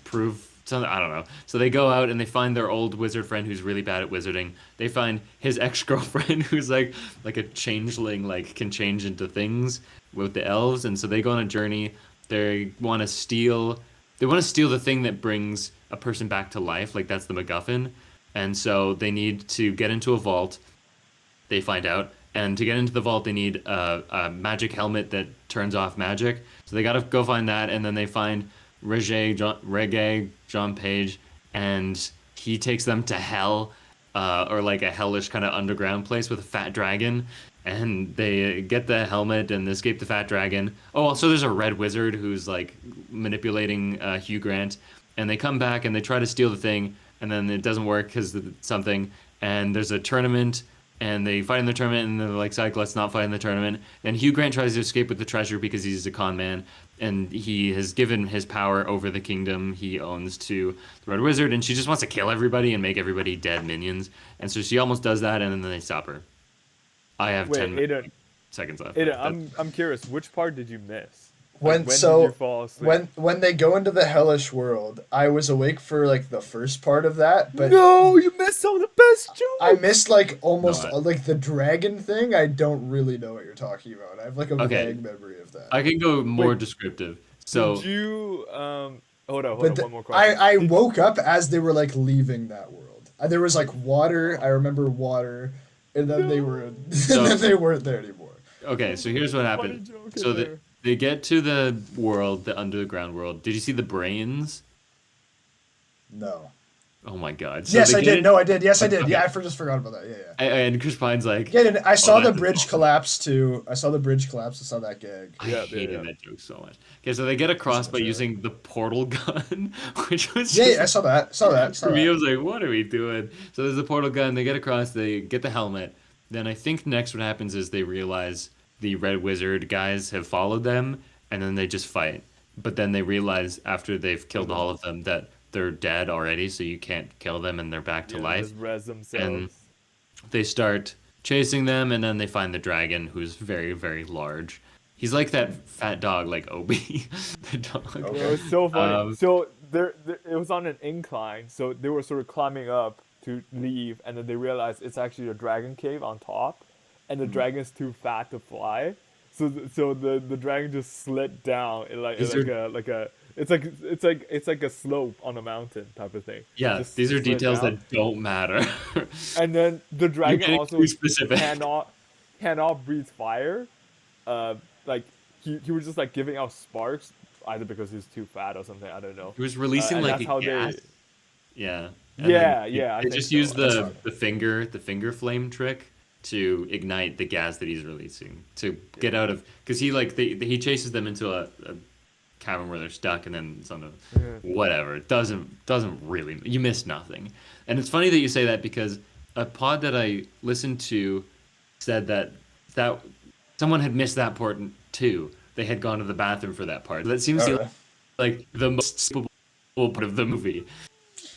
prove something. I don't know. So they go out and they find their old wizard friend who's really bad at wizarding. They find his ex girlfriend who's like a changeling, like can change into things with the elves. And so they go on a journey. They want to steal. They want to steal the thing that brings a person back to life. Like that's the MacGuffin. And so they need to get into a vault. They find out. And to get into the vault, they need a magic helmet that turns off magic. So they got to go find that, and then they find Reggae John Page, and he takes them to hell, or like a hellish kind of underground place with a fat dragon. And they get the helmet and escape the fat dragon. Oh, also there's a red wizard who's like manipulating Hugh Grant, and they come back and they try to steal the thing, and then it doesn't work because something. And there's a tournament and they fight in the tournament, and they're like, "Psych, let's not fight in the tournament." And Hugh Grant tries to escape with the treasure because he's a con man, and he has given his power over the kingdom he owns to the Red Wizard, and she just wants to kill everybody and make everybody dead minions. And so she almost does that, and then they stop her. I have Wait, 10 Aiden, seconds left. Aiden, I'm curious. Which part did you miss? Like, When when did you so fall asleep? when they go into the hellish world, I was awake for like the first part of that, but No, you missed some of the best I jokes. missed like almost No, like the dragon thing. I don't really know what you're talking about. I have like a Okay, vague memory of that. I can go more Wait, descriptive. did So, you hold But on, one more question. I Did woke up as they were like leaving that world. There was like water. I remember water, and then they were no, and so then they weren't there anymore. okay, there's so a here's what funny happened. joke in So there. they get to the world, the underground world. Did you see the brains? No. Oh my God. So Yes, they I get did. in. No, I did. Yes, I did. Okay. Yeah, just forgot about that. Yeah, yeah. And Chris Pine's like, Yeah, and I oh, saw the that's bridge awesome. collapse too. I saw the bridge collapse. I saw that gag. I Yeah, yeah, hated yeah. that joke so much. Okay, so they get It's across so by true. using the portal gun, which was Yeah, just yeah, I saw that. Saw that. Saw for me, I that. was like, what are we doing? So there's a portal gun. They get across. They get the helmet. Then I think next what happens is they realize the Red Wizard guys have followed them, and then they just fight. But then they realize after they've killed all of them that they're dead already, so you can't kill them, and they're back to Yeah, they life. just res And themselves. they start chasing them, and then they find the dragon, who's very, very large. He's like that fat dog, like Obi, the dog. It Okay. was so funny. Um, So it was on an incline, so they were sort of climbing up to leave, and then they realized it's actually a dragon cave on top, and the dragon's too fat to fly. So the dragon just slid down these like are a it's like a slope on a mountain type of thing. yeah, Just these are slid details down, that don't matter. and then the You're dragon getting also too specific. cannot breathe fire. Like he was just like giving out sparks either because he's too fat or something. I don't know. He was releasing And like that's a how gas. they. Yeah, and then Yeah, I they think just so. use That's the fine. the finger flame trick to ignite the gas that he's releasing to get out of because he like he chases them into a cavern where they're stuck and then it's on a Yeah. whatever. It doesn't really you miss nothing. And it's funny that you say that because a pod that I listened to said that someone had missed that part too. They had gone to the bathroom for that part. That seems Oh, to be really? like the most skippable part of the movie.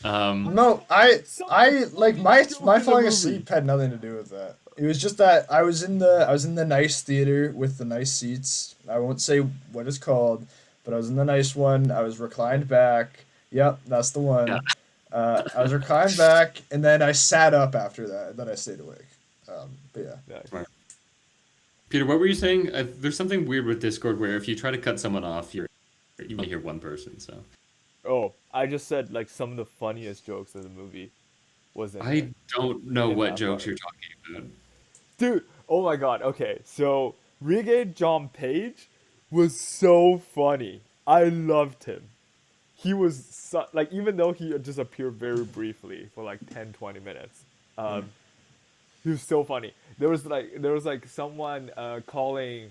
No, I like my Joke my in the falling movie. asleep had nothing to do with that. It was just that I was in the nice theater with the nice seats. I won't say what it's called, but I was in the nice one. I was reclined back. Yep, that's the Yeah. one. I was reclined back, and then I sat up after that, and then I stayed awake. But yeah. Yeah. Right. Peter, what were you saying? There's something weird with Discord where if you try to cut someone off, you only hear one person. So Oh, I just said like some of the funniest jokes of the movie was in I there. don't know In what that jokes part. you're talking about. Dude, oh my god. Okay, so Reggae John Page was so funny. I loved him. He was like even though he just appeared very briefly for like 10, 20 minutes. He was so funny. There was like someone calling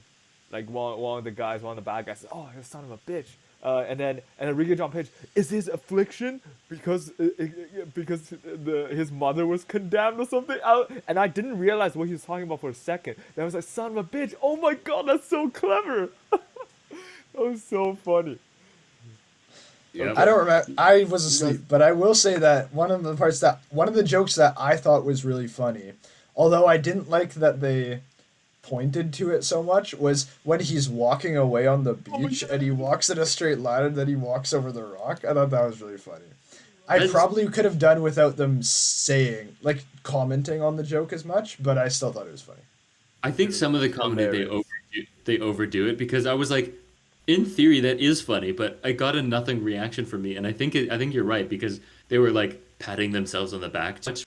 like one of the guys, one of the bad guys, oh, you son of a bitch. And then Ricky John Page is his affliction because his mother was condemned or something. And I didn't realize what he was talking about for a second. Then I was like, son of a bitch! Oh my god, that's so clever. That was so funny. Yep. I don't remember. I was guys- asleep, but I will say that one of the jokes that I thought was really funny, although I didn't like that they pointed to it so much, was when he's walking away on the Oh my beach God. and he walks in a straight line and then he walks over the rock. I thought that was really funny. I That's- probably could have done without them saying, like, commenting on the joke as much, but I still thought it was funny. I think some of the comedy Hilarious. they overdo it because I was like, in theory that is funny, but I got a nothing reaction from me, and I think you're right because they were like patting themselves on the back too much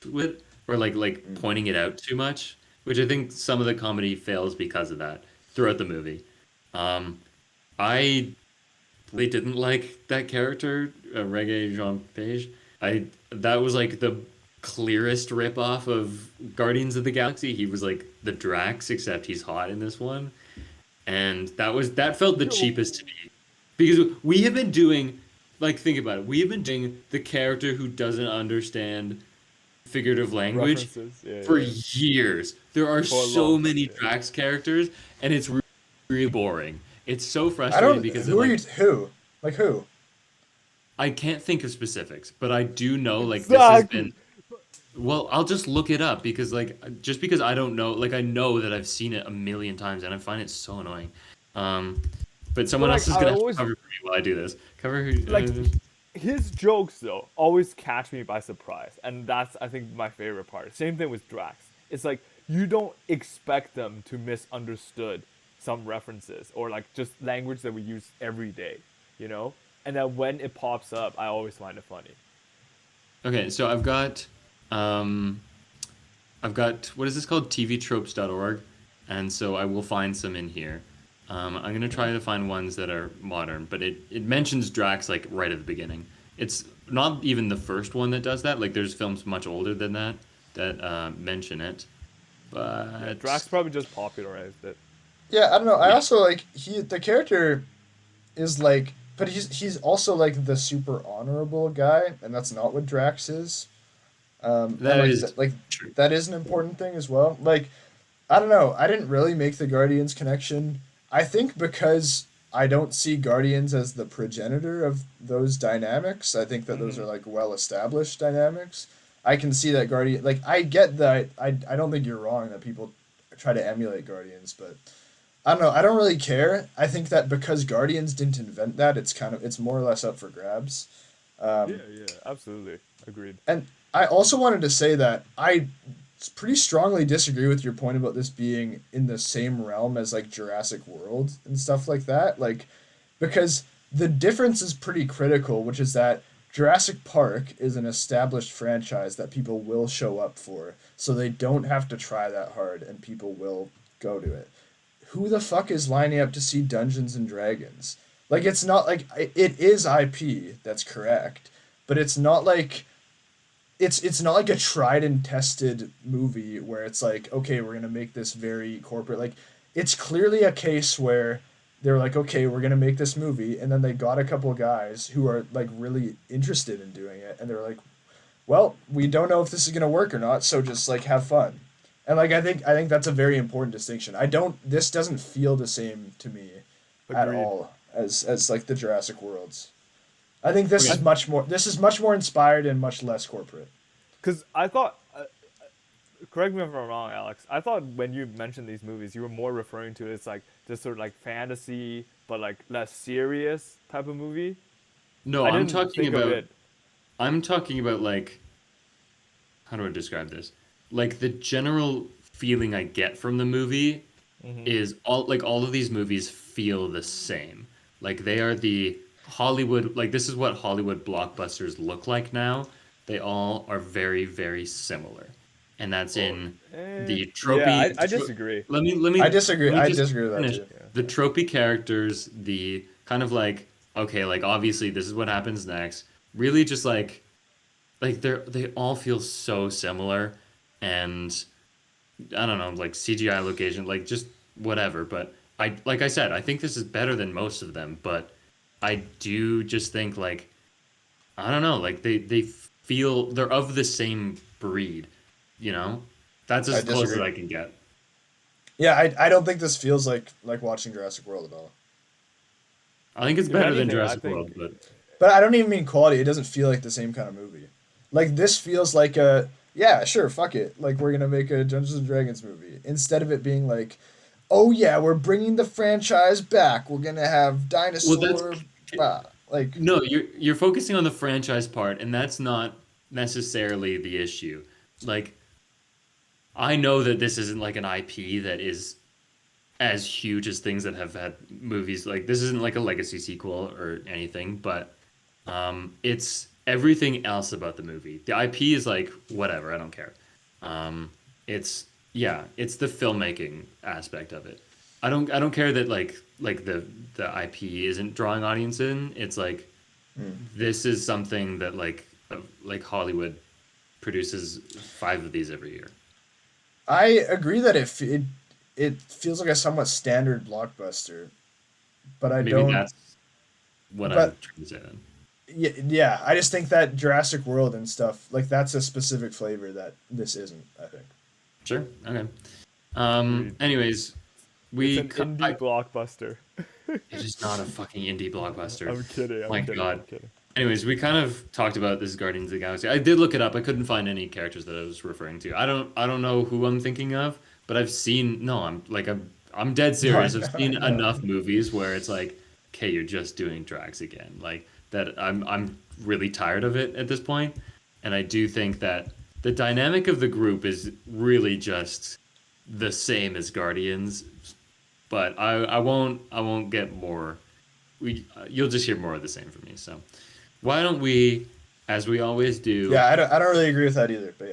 with or like pointing it out too much, which I think some of the comedy fails because of that throughout the movie. I really didn't like that character, Reggae Jean Page. That was like the clearest ripoff of Guardians of the Galaxy. He was like the Drax, except he's hot in this one, and that felt the Yo. cheapest to me because we have been doing like think about it. We have been doing the character who doesn't understand figurative language References. Yeah, for yeah. years. There are For a so long many time, yeah. Drax characters, and it's really boring. It's so I frustrating don't. because Who are like, you? Who? Like who? I can't think of specifics, but I do know like this has Exactly. been. Well, I'll just look it up because like just because I don't know, like I know that I've seen it a million times and I find it so annoying. But someone But, else is like, I gonna have to always- cover for me while I do this. Cover who? Like, his jokes though always catch me by surprise, and that's I think my favorite part. Same thing with Drax. It's like you don't expect them to misunderstood some references or like just language that we use every day, you know. And then when it pops up, I always find it funny. Okay, so I've got what is this called? tvtropes.org, and so I will find some in here. I'm gonna try to find ones that are modern, but it mentions Drax like right at the beginning. It's not even the first one that does that. Like there's films much older than that mention it. But Drax probably just popularized it. Yeah, I don't know. I Yeah. also like the character is like, but he's also like the super honorable guy, and that's not what Drax is. That and, is like true. that is an important thing as well. Like, I don't know. I didn't really make the Guardians connection. I think because I don't see Guardians as the progenitor of those dynamics. I think that those are like well established dynamics. I can see that Guardian, like, I get that. I don't think you're wrong that people try to emulate Guardians, but I don't know. I don't really care. I think that because Guardians didn't invent that, it's more or less up for grabs. Yeah, Um, yeah, absolutely. Agreed. and I also wanted to say that I pretty strongly disagree with your point about this being in the same realm as like Jurassic World and stuff like that. Like, because the difference is pretty critical, which is that Jurassic Park is an established franchise that people will show up for, so they don't have to try that hard and people will go to it. Who the fuck is lining up to see Dungeons and Dragons? Like, it's not like it is IP, that's correct, but it's not like a tried and tested movie where it's like, okay, we're gonna make this very corporate. Like, it's clearly a case where they're like, okay, we're gonna make this movie, and then they got a couple guys who are like really interested in doing it, and they're like, well, we don't know if this is gonna work or not, so just like have fun. And like I think that's a very important distinction. I don't This doesn't feel the same to me at Agreed. all as like the Jurassic Worlds. I think this is Okay. much more inspired and much less corporate. Because I thought, correct me if I'm wrong, Alex. I thought when you mentioned these movies, you were more referring to it as like this sort of like fantasy, but like less serious type of movie. No, I didn't think of it. I'm talking about like how do I describe this? Like the general feeling I get from the movie Hmm. is all of these movies feel the same. Like they are the Hollywood, like this is what Hollywood blockbusters look like now. They all are very, very similar. And that's Well, in the yeah, tropey I disagree. I let me just disagree with that finish. too. Yeah. The tropey characters, the kind of like, okay, like obviously this is what happens next. Really just like they all feel so similar and I don't know, like CGI location, like just whatever. But I, like I said, I think this is better than most of them. But I do just think like I don't know, like they feel they're of the same breed, you know. That's I as close as disagree. I can get. Yeah, I don't think this feels like watching Jurassic World at all. I think it's If better than anything, I Jurassic think World, but But I don't even mean quality. It doesn't feel like the same kind of movie. Like this feels like a yeah, sure, fuck it. Like we're gonna make a Dungeons and Dragons movie instead of it being like, oh yeah, we're bringing the franchise back. We're gonna have well, that's dinosaur. Like no, you're focusing on the franchise part, and that's not necessarily the issue. Like I know that this isn't like an IP that is as huge as things that have had movies like this isn't like a legacy sequel or anything, but it's everything else about the movie. The IP is like whatever, I don't care. It's yeah, it's the filmmaking aspect of it. I don't care that like the IP isn't drawing audience in. It's like this is something that like Hollywood produces five of these every year. I agree that it feels like a somewhat standard blockbuster, but I Maybe don't. that's what I'm But trying to say then. yeah, I just think that Jurassic World and stuff like that's a specific flavor that this isn't. I think. Sure. Okay. agreed. Anyways, It's we an co- indie I, blockbuster. it is not a fucking indie blockbuster. I'm kidding. I'm My kidding. God. I'm kidding. Anyways, we kind of talked about this Guardians of the Galaxy. I did look it up. I couldn't find any characters that I was referring to. I don't know who I'm thinking of, but I've seen no, I'm dead No, I serious. I've know. seen I know. enough movies where it's like, okay, you're just doing drags again. Like that I'm really tired of it at this point. And I do think that the dynamic of the group is really just the same as Guardians, but I won't get more. You'll just hear more of the same from me. So why don't we, as we always do, Yeah, I don't really agree with that either. But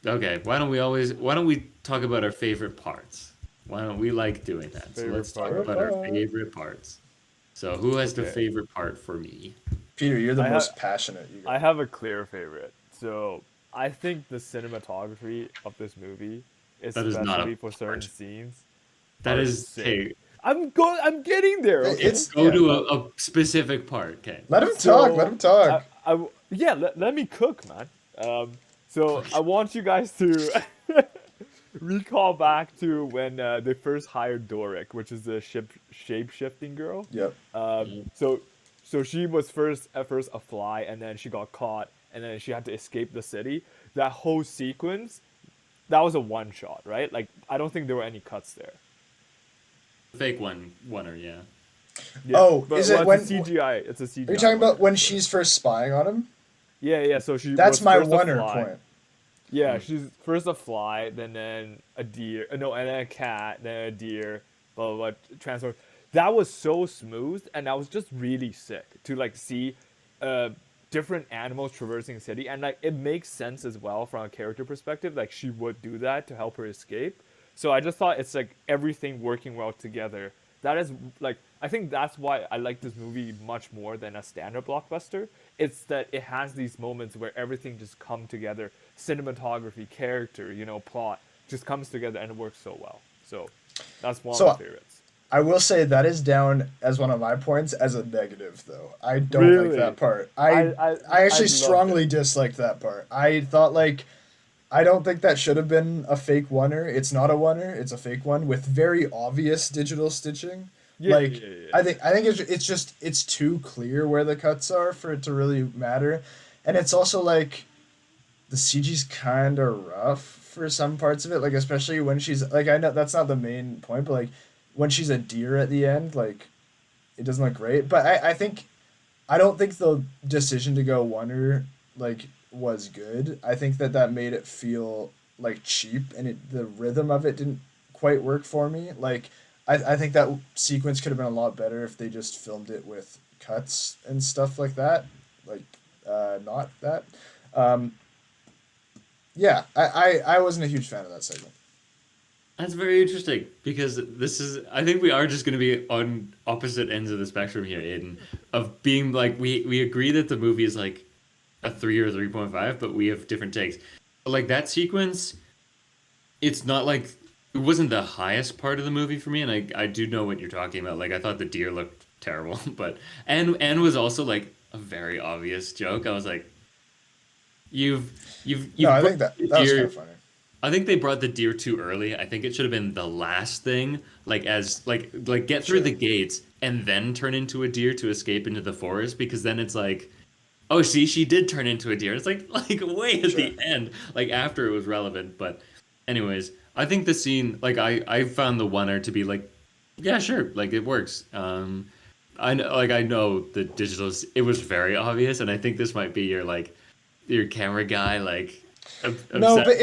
yeah. okay, why don't we talk about our favorite parts? Why don't we like doing that? So let's Favorite talk part. about our favorite parts. So who has the Okay. favorite part for me? Peter, you're the I have most passionate. You I go. have a clear favorite. So I think the cinematography of this movie, That is not a especially for certain part. scenes, That are is sick. okay. I'm getting there. Okay. It's Go yeah. to a specific part. Okay. Let him talk. Let So him talk. yeah. Let me cook, man. So I want you guys to recall back to when they first hired Doric, which is the shape shifting girl. Yep. So so she was first at first a fly, and then she got caught, and then she had to escape the city. that whole sequence, that was a one shot, right? Like I don't think there were any cuts there. Fake oneer, yeah. Yeah, Oh, but is well, it it's a when? CGI. It's a Are you CGI talking about oneer. when So she's first spying on him? yeah, yeah. So she That's was my first a oneer fly. point. Yeah, Hmm. she's first a fly, then a deer. No, and then a cat, then a deer. Blah blah blah. Transform. That was so smooth, and that was just really sick to like see, uh, different animals traversing the city, and like it makes sense as well from a character perspective. Like she would do that to help her escape. So I just thought it's like everything working well together. That is like I think that's why I like this movie much more than a standard blockbuster. It's that it has these moments where everything just come together, cinematography, character, plot just comes together and it works so well. So that's one of my So favorites. I will say that is down as one of my points as a negative, though. I don't like that Really, part. I I I I actually loved it. strongly disliked that part. I thought like I don't think that should have been a fake oneer. It's not a oneer. It's a fake one with very obvious digital stitching. Yeah, Like yeah, yeah, I think it's just it's too clear where the cuts are for it to really matter, and it's also like the CG's kind of rough for some parts of it. Like especially when she's like I know that's not the main point, but like when she's a deer at the end, like it doesn't look great. But I think I don't think the decision to go oneer like was good. I think that made it feel like cheap, and the rhythm of it didn't quite work for me. Like I think that sequence could have been a lot better if they just filmed it with cuts and stuff like that. Like not that. Um, yeah, I wasn't a huge fan of that segment. That's very interesting because this is. I think we are just going to be on opposite ends of the spectrum here, Aiden. Of being like we agree that the movie is like a 3 or 3.5, but we have different takes. Like that sequence, it's not like it wasn't the highest part of the movie for me, and I do know what you're talking about. Like I thought the deer looked terrible, but and was also like a very obvious joke. I was like, No, you've I brought think that the that was kind deer. of funny. I think they brought the deer too early. I think it should have been the last thing, like as like get through the Sure, gates and then turn into a deer to escape into the forest because then it's like, oh, see, she did turn into a deer. It's like way at sure. the end, like after it was relevant. But anyways, I think the scene, like I found the oneer to be like, yeah, sure, like it works. I know the digital, it was very obvious, and I think this might be your like your camera guy like No, upset. but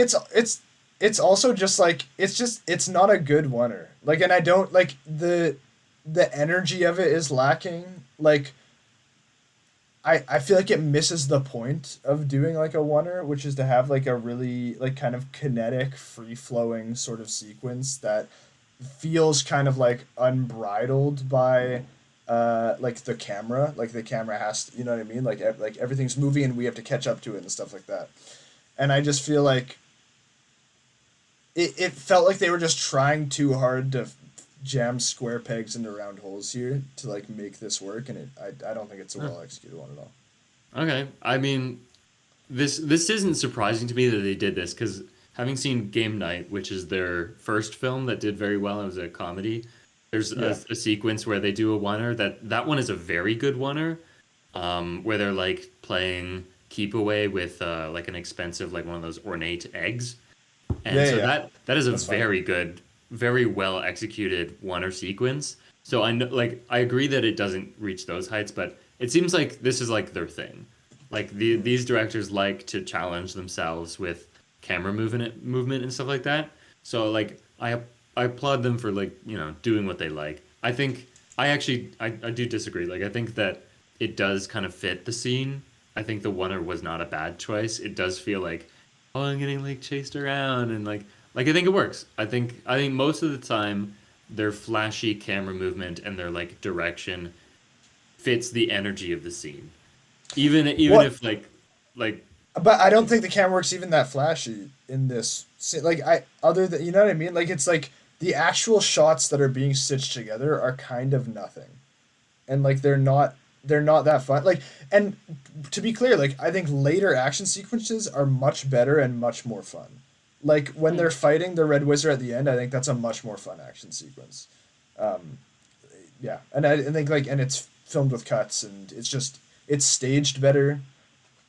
it's also just like it's not a good oneer. Like, and I don't like the energy of it is lacking. Like I feel like it misses the point of doing like a oneer, which is to have like a really like kind of kinetic, free flowing sort of sequence that feels kind of like unbridled by like the camera has to, you know what I mean, like like everything's moving and we have to catch up to it and stuff like that. And I just feel like it felt like they were just trying too hard to jam square pegs into round holes here to like make this work, and I don't think it's a Huh. well executed one at all. Okay, I mean, this isn't surprising to me that they did this because having seen Game Night, which is their first film that did very well, it was a comedy. There's Yeah, a sequence where they do a oneer that one is a very good oneer, where they're like playing keep away with like an expensive like one of those ornate eggs, and yeah, so yeah. that is a That's funny. very good, very well executed oneer sequence. So I know, like I agree that it doesn't reach those heights, but it seems like this is like their thing. Like Hmm. these directors like to challenge themselves with camera movement and stuff like that. So like I applaud them for like doing what they like. I think I do disagree. Like I think that it does kind of fit the scene. I think the oneer was not a bad choice. It does feel like, oh, I'm getting like chased around and like I think it works. I think most of the time their flashy camera movement and their like direction fits the energy of the scene. Even What? if like But I don't think the camera works even that flashy in this. Like I other than you know what I mean. Like it's like the actual shots that are being stitched together are kind of nothing, and like they're not that fun. Like, and to be clear, like I think later action sequences are much better and much more fun. Like when they're hmm, fighting the Red Wizard at the end, I think that's a much more fun action sequence. Um, yeah, and I think like and it's filmed with cuts and it's just it's staged better.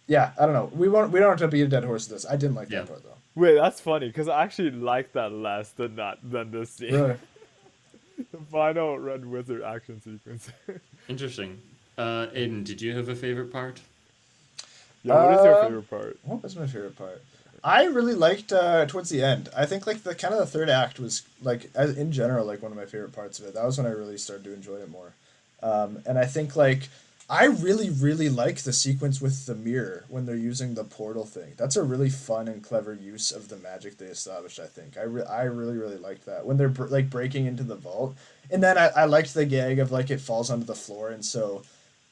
Yeah, I don't know. We don't have to beat a dead horse with this. I didn't like Yeah. that part though. Wait, that's funny because I actually like that less than this scene. Really? The final Red Wizard action sequence. Interesting. Aiden, did you have a favorite part? Yeah, what is your Uh, favorite part? what was my favorite part? I really liked towards the end. I think like the kind of the third act was like as in general like one of my favorite parts of it. That was when I really started to enjoy it more. And I think like I really like the sequence with the mirror when they're using the portal thing. That's a really fun and clever use of the magic they established. I think I really liked that when they're like breaking into the vault. And then I liked the gag of like it falls onto the floor, and so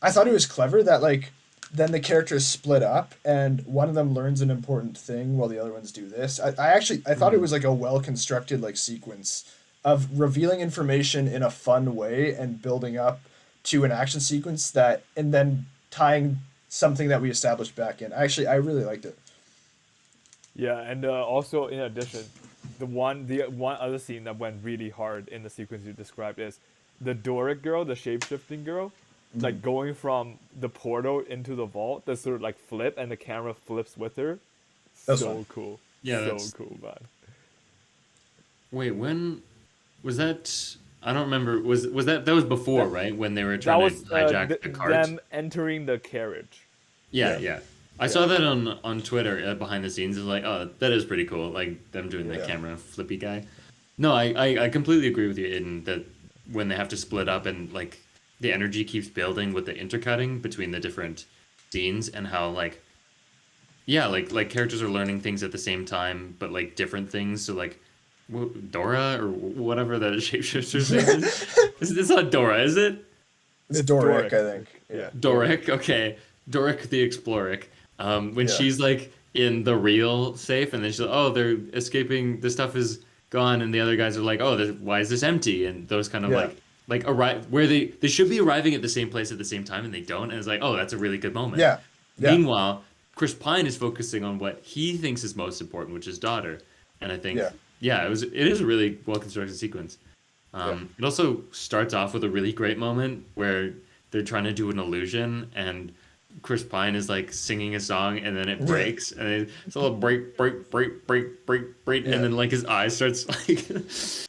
I thought it was clever that like then the characters split up and one of them learns an important thing while the other ones do this. I actually I thought it was like a well constructed like sequence of revealing information in a fun way and building up to an action sequence that and then tying something that we established back in. Actually, I really liked it. Yeah, and also in addition, the one other scene that went really hard in the sequence you described is the Doric girl, the shape-shifting girl, like going from the portal into the vault. The sort of like flip, and the camera flips with her. That was So fun. cool. Yeah, So that's. cool, man. Wait, when was that? I don't remember. Was that was before, That right? When they were that trying to was hijack the cart? them entering the carriage. Yeah, Yeah. yeah. I Yeah. saw that on Twitter behind the scenes. It's like, oh, that is pretty cool. Like them doing the Yeah. camera flippy guy. No, I completely agree with you in that when they have to split up and like the energy keeps building with the intercutting between the different scenes and how like yeah, like characters are learning things at the same time, but like different things. So like Dora or whatever the shapeshifter's name is. It's not Dora, is it? It's It's Doric, Doric. I think. Yeah. Doric, okay. Doric the Exploric. When Yeah. she's like in the real safe, and then she's like, oh, they're escaping. The stuff is gone, and the other guys are like, oh, why is this empty? And those kind of Yeah. like arrive where they should be arriving at the same place at the same time, and they don't. And it's like, oh, that's a really good moment. Yeah. Yeah. Meanwhile, Chris Pine is focusing on what he thinks is most important, which is daughter. And I think, Yeah. yeah, it is a really well constructed sequence. Yeah. It also starts off with a really great moment where they're trying to do an illusion, and Chris Pine is like singing a song, and then it breaks, and it's a little break, Yeah. and then like his eye starts like.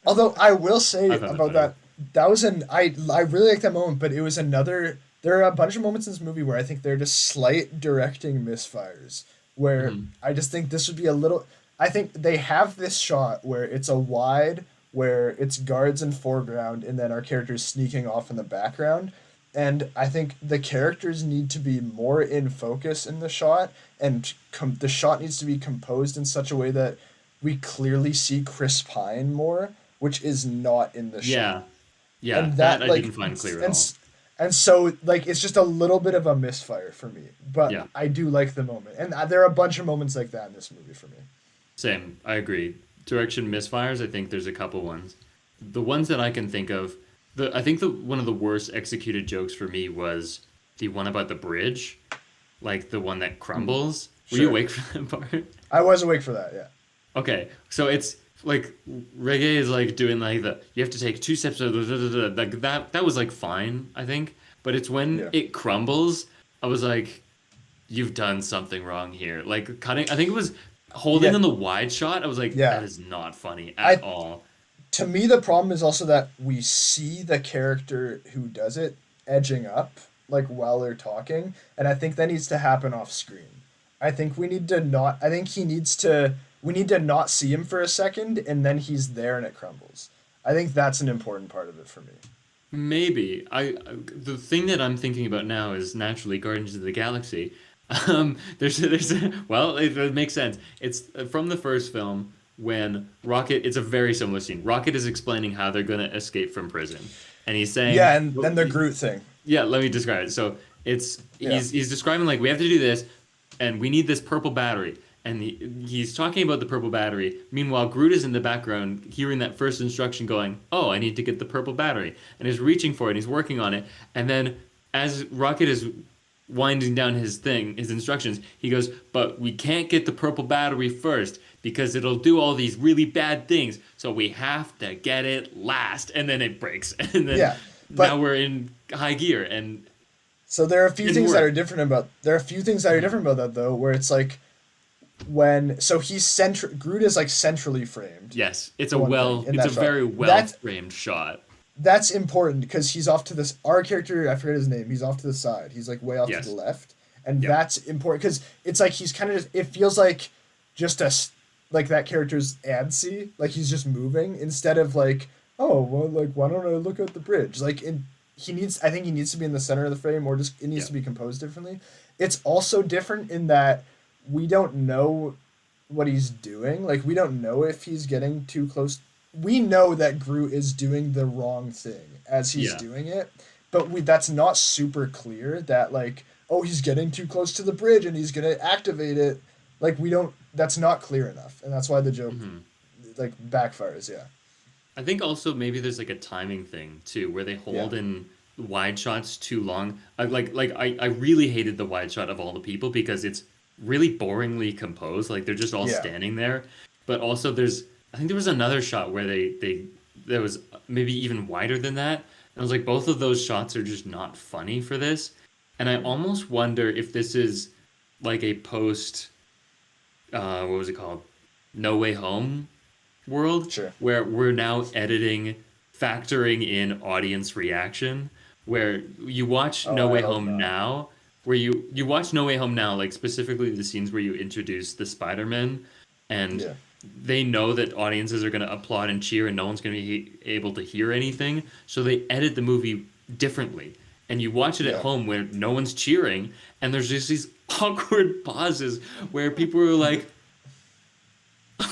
Although I will say I found it about funny. that was I really like that moment, but it was another. There are a bunch of moments in this movie where I think they're just slight directing misfires. Where Mhm. I just think this would be a little. I think they have this shot where it's a wide, where it's guards in foreground, and then our characters sneaking off in the background. And I think the characters need to be more in focus in the shot, and the shot needs to be composed in such a way that we clearly see Chris Pine more, which is not in the Yeah, shot. yeah, And that that I like didn't find clear at and all. and so like it's just a little bit of a misfire for me, but Yeah. I do like the moment, and there are a bunch of moments like that in this movie for me. Same, I agree. Direction misfires, I think there's a couple ones. The ones that I can think of, I think the one of the worst executed jokes for me was the one about the bridge, like the one that crumbles. Were you Sure. awake for that part? I was awake for that, yeah. Okay, so it's like reggae is like doing like the you have to take two steps like that was like fine, I think, but it's when Yeah. it crumbles, I was like, you've done something wrong here. Like cutting, I think it was holding Yeah. on the wide shot. I was like, Yeah. that is not funny at I all. To me the problem is also that we see the character who does it edging up like while they're talking, and I think that needs to happen off screen. I think we need to not I think he needs to we need to not see him for a second and then he's there and it crumbles. I think that's an important part of it for me. Maybe the thing that I'm thinking about now is naturally Guardians of the Galaxy. Well, it makes sense. It's from the first film when Rocket. It's a very similar scene. Rocket is explaining how they're gonna escape from prison, and he's saying, Yeah, and then the Groot thing. yeah, let me describe it. So it's Yeah. he's describing like we have to do this, and we need this purple battery, and he's talking about the purple battery. Meanwhile, Groot is in the background hearing that first instruction, going, "Oh, I need to get the purple battery," and he's reaching for it. And he's working on it, and then as Rocket is winding down his instructions, he goes, "But we can't get the purple battery first because it'll do all these really bad things. So we have to get it last." And then it breaks, and then Yeah, but now we're in high gear, and So there are a few Didn't things that work. are different about that though, where it's like when so he's Groot is like centrally framed, Yes, for one thing, in it's a that shot. very well That's framed shot. that's important because he's off to this our character, I forget his name, he's off to the side. He's like way off to the Yes. left. And Yep. that's important because it's like he's kind of just, it feels like just like that character's antsy, like he's just moving instead of like, oh well, like why don't I look at the bridge? Like he needs, I think he needs to be in the center of the frame, or just it needs Yep. to be composed differently. It's also different in that we don't know what he's doing. Like we don't know if he's getting too close. We know that Groot is doing the wrong thing as he's Yeah. doing it, but we that's not super clear that like, oh, he's getting too close to the bridge and he's gonna activate it. Like we don't, that's not clear enough, and that's why the joke Hmm. like backfires. Yeah. I think also maybe there's like a timing thing too, where they Yeah. hold in wide shots too long. I really hated the wide shot of all the people because it's really boringly composed. Like they're just all Yeah. standing there. But also I think there was another shot where they there was maybe even wider than that. And I was like, both of those shots are just not funny for this. And I almost wonder if this is like a post what was it called? No Way Home world Sure. where we're now editing, factoring in audience reaction. Where you watch Oh, No I Way hope Home not. now, where you watch No Way Home now, like specifically the scenes where you introduce the Spider-Man, and Yeah. they know that audiences are going to applaud and cheer, and no one's going to be able to hear anything, so they edit the movie differently. And you watch it at Yeah. home where no one's cheering, and there's just these awkward pauses where people are like,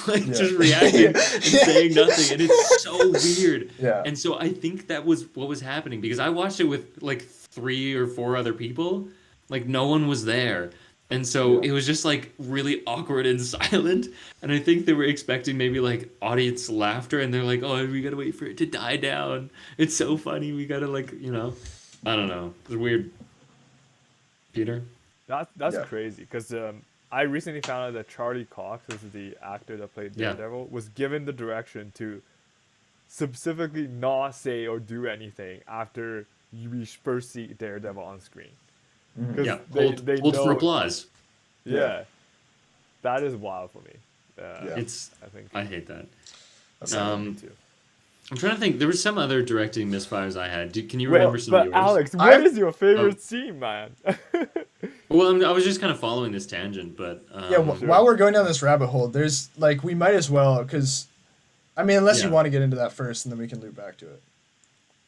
like Yeah. just reacting and saying nothing, and it's so weird. Yeah. And so I think that was what was happening because I watched it with like 3 or 4 other people, like no one was there, and so Yeah. it was just like really awkward and silent. And I think they were expecting maybe like audience laughter, and they're like, "Oh, we gotta wait for it to die down. It's so funny. We gotta like I don't know. It's weird." Peter. That's Yeah. crazy because I recently found out that Charlie Cox, this is the actor that played Yeah. Daredevil, was given the direction to specifically not say or do anything after we first see Daredevil on screen. Because Yeah. they Hold for know, applause. yeah, that is wild for me. Yeah. It's. I think I hate that. That's Um, me too. I'm trying to think. There was some other directing misfires I had. Can you Well, remember some of but yours? Alex, I- what is your favorite scene, man? Well, I was just kind of following this tangent, but Yeah, Sure. while we're going down this rabbit hole, there's like we might as well because, I mean, unless you Yeah. want to get into that first, and then we can loop back to it.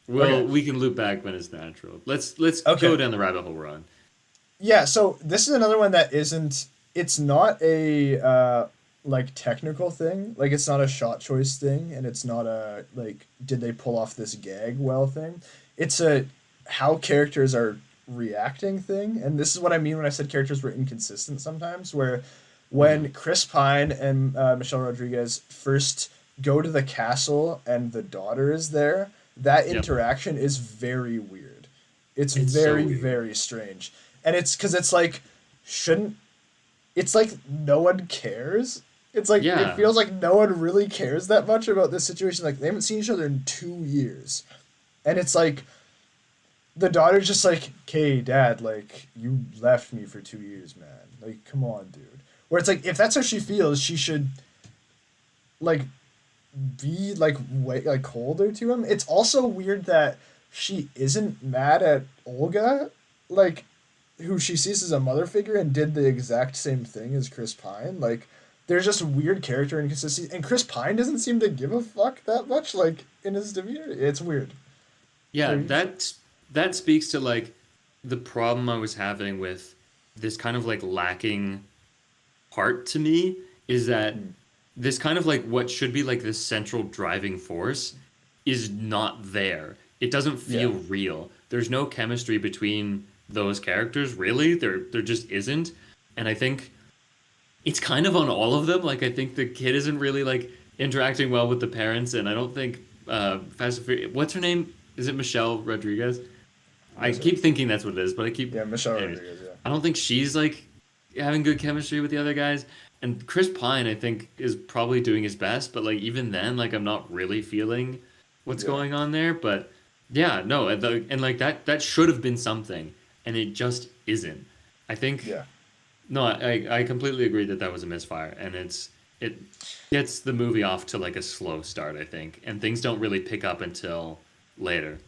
well, okay. we can loop back when it's natural. Let's Okay. go down the rabbit hole we're on. Yeah, so this is another one that isn't. It's not a like technical thing. Like it's not a shot choice thing, and it's not a like did they pull off this gag well thing. It's a how characters are reacting thing, and this is what I mean when I said characters were inconsistent sometimes. Where when Chris Pine and Michelle Rodriguez first go to the castle and the daughter is there, that Yep. interaction is very weird. It's It's so very weird. very strange, and it's because it's like shouldn't it's like no one cares. It's like Yeah. it feels like no one really cares that much about this situation. Like they haven't seen each other in 2 years, and it's like the daughter's just like, "Okay, Dad, like you left me for 2 years, man. Like, come on, dude." Where it's like if that's how she feels, she should like be like like colder to him. It's also weird that she isn't mad at Olga, like who she sees as a mother figure and did the exact same thing as Chris Pine. Like there's just weird character inconsistency, and Chris Pine doesn't seem to give a fuck that much. Like in his demeanor, it's weird. Yeah, Very that speaks to like the problem I was having with this kind of like lacking part to me is that this kind of like what should be like this central driving force is not there. It doesn't feel Yeah. real. There's no chemistry between those characters, really. There just isn't. And I think it's kind of on all of them. Like I think the kid isn't really like interacting well with the parents, and I don't think Fast and Furious. What's her name? Is it Michelle Rodriguez? I Yes, keep thinking that's what it is, but I keep. Yeah, Michelle anyways, Rodriguez. Yeah. I don't think she's like having good chemistry with the other guys. And Chris Pine, I think, is probably doing his best, but like even then, like I'm not really feeling what's Yeah. going on there. But yeah, no, and like that should have been something. and it just isn't. I think Yeah. no, I completely agree that that was a misfire, and it gets the movie off to like a slow start, I think, and things don't really pick up until later.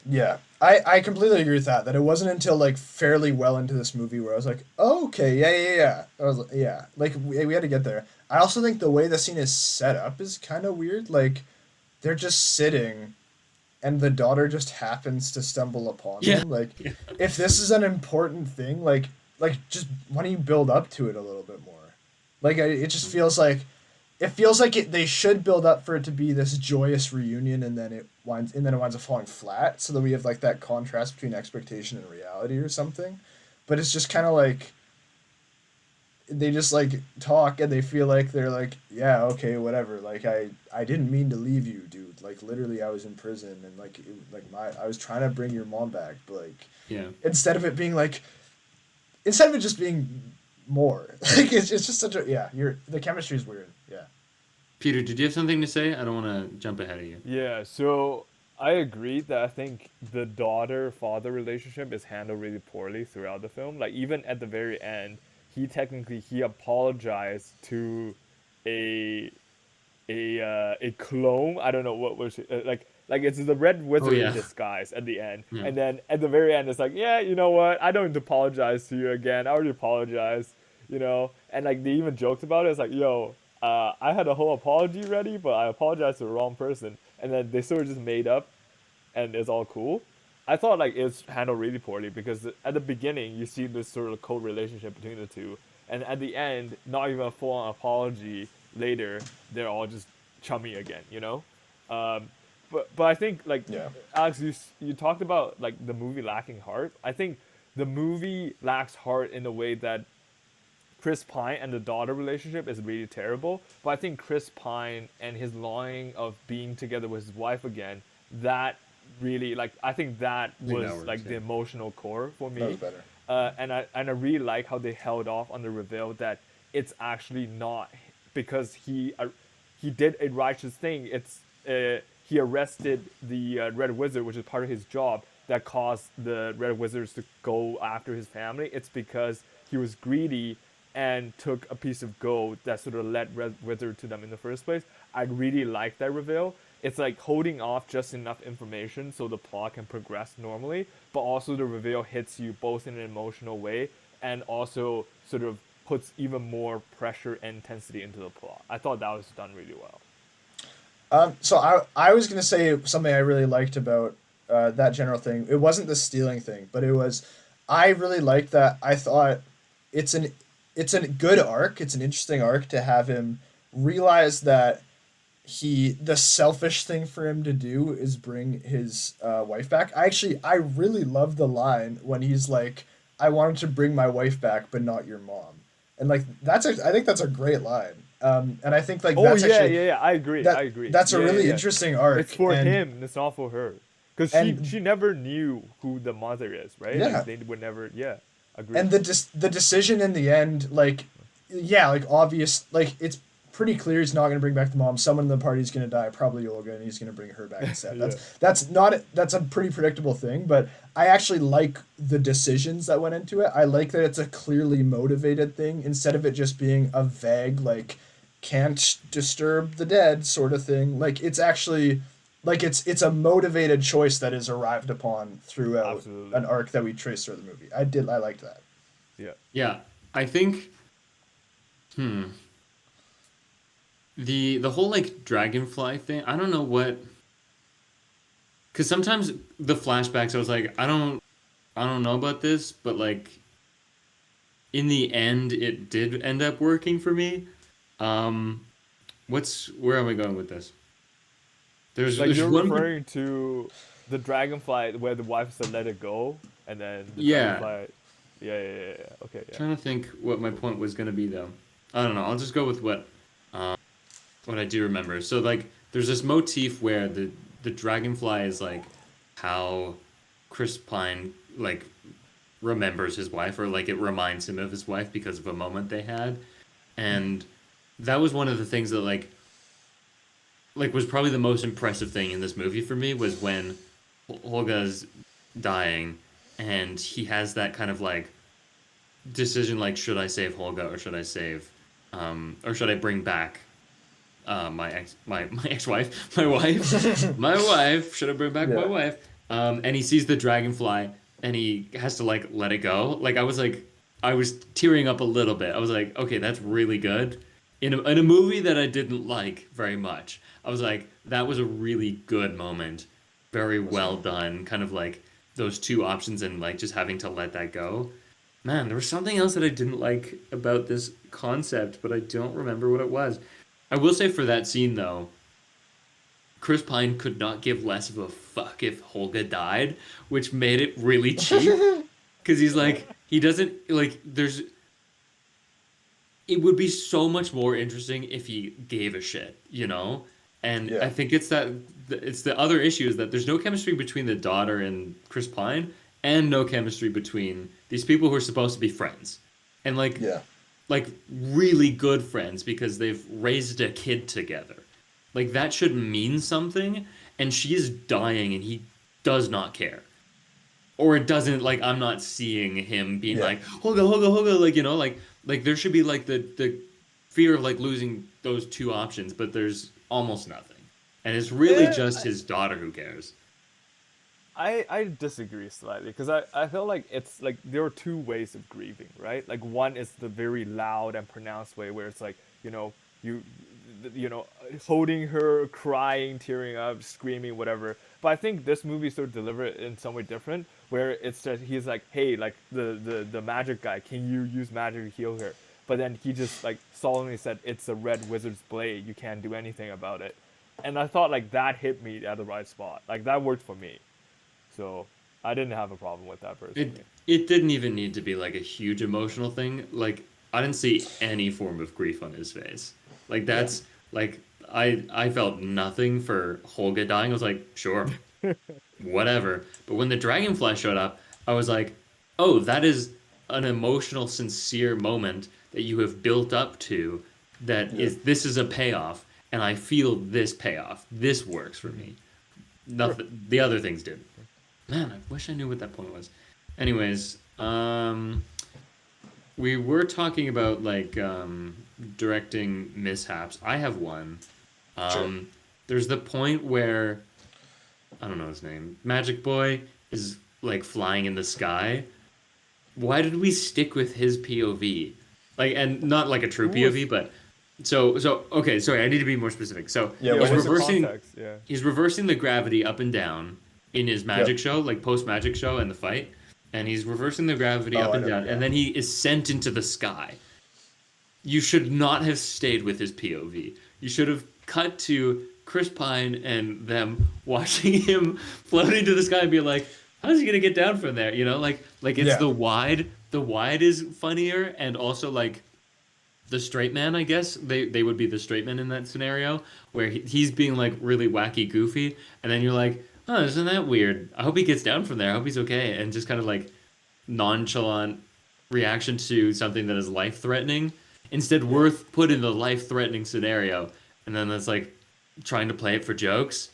Yeah, I completely agree with that. That it wasn't until like fairly well into this movie where I was like, oh, okay, yeah, yeah, yeah. I was like, yeah, like we had to get there. I also think the way the scene is set up is kind of weird. Like they're just sitting, and the daughter just happens to stumble upon Yeah. them. Like, Yeah. if this is an important thing, like just why don't you build up to it a little bit more? Like it just feels like they should build up for it to be this joyous reunion, and then it winds up falling flat, so that we have like that contrast between expectation and reality or something. But it's just kind of like they just like talk, and they feel like they're like, yeah, okay, whatever, like I didn't mean to leave you, dude, like literally I was in prison, and like like my I was trying to bring your mom back, but like Yeah. instead of it being like instead of it just being more like it's just such a yeah, you're the chemistry is weird, yeah. Peter, did you have something to say? I don't want to jump ahead of you. Yeah, so I agree that I think the daughter-father relationship is handled really poorly throughout the film. Like even at the very end, he apologized to a a clone. I don't know what was it, like it's the Red Oh Wizard in yeah. disguise at the end, Yeah. and then at the very end, it's like, yeah, you know what? I don't need to apologize to you again. I already apologized, and like they even joked about it. It's like, yo, I had a whole apology ready, but I apologized to the wrong person, and then they sort of just made up, and it's all cool. I thought like it's handled really poorly because at the beginning you see this sort of cold relationship between the two, and at the end, not even a full-on apology. Later, they're all just chummy again, Um, but I think like Yeah. Alex, you talked about like the movie lacking heart. I think the movie lacks heart in the way that Chris Pine and the daughter relationship is really terrible. But I think Chris Pine and his longing of being together with his wife again, that really like I think that I think was that works, like yeah. the emotional core for That was me. better. And I really like how they held off on the reveal that it's actually not because he did a righteous thing. It's he arrested the Red Wizard, which is part of his job, that caused the Red Wizards to go after his family. It's because he was greedy and took a piece of gold that sort of led Red Wizard to them in the first place. I really like that reveal. It's like holding off just enough information so the plot can progress normally, but also the reveal hits you both in an emotional way and also sort of puts even more pressure and intensity into the plot. I thought that was done really well. So I was gonna say something I really liked about that general thing. It wasn't the stealing thing, but it was I really liked that. I thought it's an it's a good arc. It's an interesting arc to have him realize that the selfish thing for him to do is bring his wife back. I really love the line when he's like, "I wanted to bring my wife back, but not your mom," and like I think that's a great line. And I think like Oh that's yeah, actually yeah, yeah. I agree. I agree. that's a Yeah, yeah, really yeah. interesting It's arc, for him. It's not for her, because she and never knew who the mother is, right? Like yeah, they would never. Yeah, agree. and the decision in the end, like yeah, like obvious, like it's pretty clear he's not gonna bring back the mom. Someone in the party's gonna die, probably Olga, and he's gonna bring her back instead. Yeah. That's a pretty predictable thing, but I actually like the decisions that went into it. I like that it's a clearly motivated thing instead of it just being a vague like can't disturb the dead sort of thing. Like it's actually like it's a motivated choice that is arrived upon throughout Absolutely. an arc that we trace through the movie. I liked that. Yeah. Yeah. I think the whole like dragonfly thing, I don't know what, because sometimes the flashbacks I was like, I don't know about this, but like in the end it did end up working for me. Um where am I going with this? Like There's you're one referring to the dragonfly where the wife said let it go, and then the yeah, dragonfly. Yeah, yeah, yeah, yeah. Okay, yeah. trying to think what my point was going to be though. I don't know. I'll just go with what I do remember. So like there's this motif where the dragonfly is like how Chris Pine like remembers his wife, or like it reminds him of his wife because of a moment they had. And that was one of the things that like was probably the most impressive thing in this movie for me was when Olga's dying and he has that kind of like decision, like should I save Holga or should I save, or should I bring back my ex-wife, my wife, my wife. Should I bring back my Yeah. wife? And he sees the dragonfly, and he has to like let it go. Like, I was tearing up a little bit. I was like, okay, that's really good. In a movie that I didn't like very much, I was like, that was a really good moment. Very well done. Kind of like those two options and like just having to let that go. Man, there was something else that I didn't like about this concept, but I don't remember what it was. I will say for that scene though, Chris Pine could not give less of a fuck if Holga died, which made it really cheap. Because he's like, he doesn't like. There's. It would be so much more interesting if he gave a shit, you know. And I Yeah. think it's the other issue is that there's no chemistry between the daughter and Chris Pine, and no chemistry between these people who are supposed to be friends, and Yeah. like really good friends because they've raised a kid together. Like that should mean something, and she is dying and he does not care. Or it doesn't like I'm not seeing him being Yeah. like Hoga Hoga Hoga like you know like there should be like the fear of like losing those two options, but there's almost nothing. And it's really Yeah, just his daughter who cares. I disagree slightly because I feel like it's like there are two ways of grieving, right? Like one is the very loud and pronounced way where it's like, you you know holding her, crying, tearing up, screaming, whatever. But I think this movie sort of delivered it in some way different where it's just he's like, hey, like the magic guy, can you use magic to heal her? But then he just like solemnly said, it's a red wizard's blade, you can't do anything about it. And I thought like that hit me at the right spot, like that worked for me. So I didn't have a problem with that personally. It didn't even need to be like a huge emotional thing. Like I didn't see any form of grief on his face. Like Yeah. that's like I felt nothing for Holga dying. I was like, sure, whatever. But when the dragonfly showed up, I was like, oh, that is an emotional, sincere moment that you have built up to. That Yeah. is, this is a payoff, and I feel this payoff. This works for me. Sure. Nothing. The other things didn't. Man, I wish I knew what that point was. Anyways, we were talking about like directing mishaps. I have one. Sure. There's the point where I don't know his name. Magic Boy is like flying in the sky. Why did we stick with his POV? Like, and not like a true Who was? POV, but so okay. Sorry, I need to be more specific. So Yeah. Yeah, he's What what's is the it? reversing. context? Yeah. He's reversing the gravity up and down in his Yeah. magic show, like post magic show and the fight, and he's reversing the gravity Oh, up I and know. down, Yeah. and then he is sent into the sky. You should not have stayed with his POV. You should have cut to Chris Pine and them watching him float into the sky and be like, "How's he gonna get down from there?" You know, like it's Yeah. the wide. The wide is funnier, and also like the straight man, I guess they would be the straight man in that scenario where he's being like really wacky, goofy, and then you're like, oh, isn't that weird? I hope he gets down from there. I hope he's okay, and just kind of like nonchalant reaction to something that is life threatening. Instead, we're put in the life threatening scenario, and then that's like trying to play it for jokes.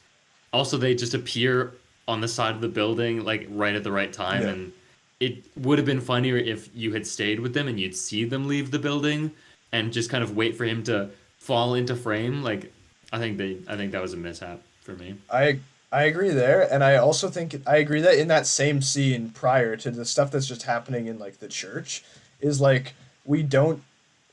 Also, they just appear on the side of the building like right at the right time, Yeah. and it would have been funnier if you had stayed with them and you'd see them leave the building and just kind of wait for him to fall into frame. Like, I think that was a mishap for me. I agree there, and I also think I agree that in that same scene prior to the stuff that's just happening in like the church is like we don't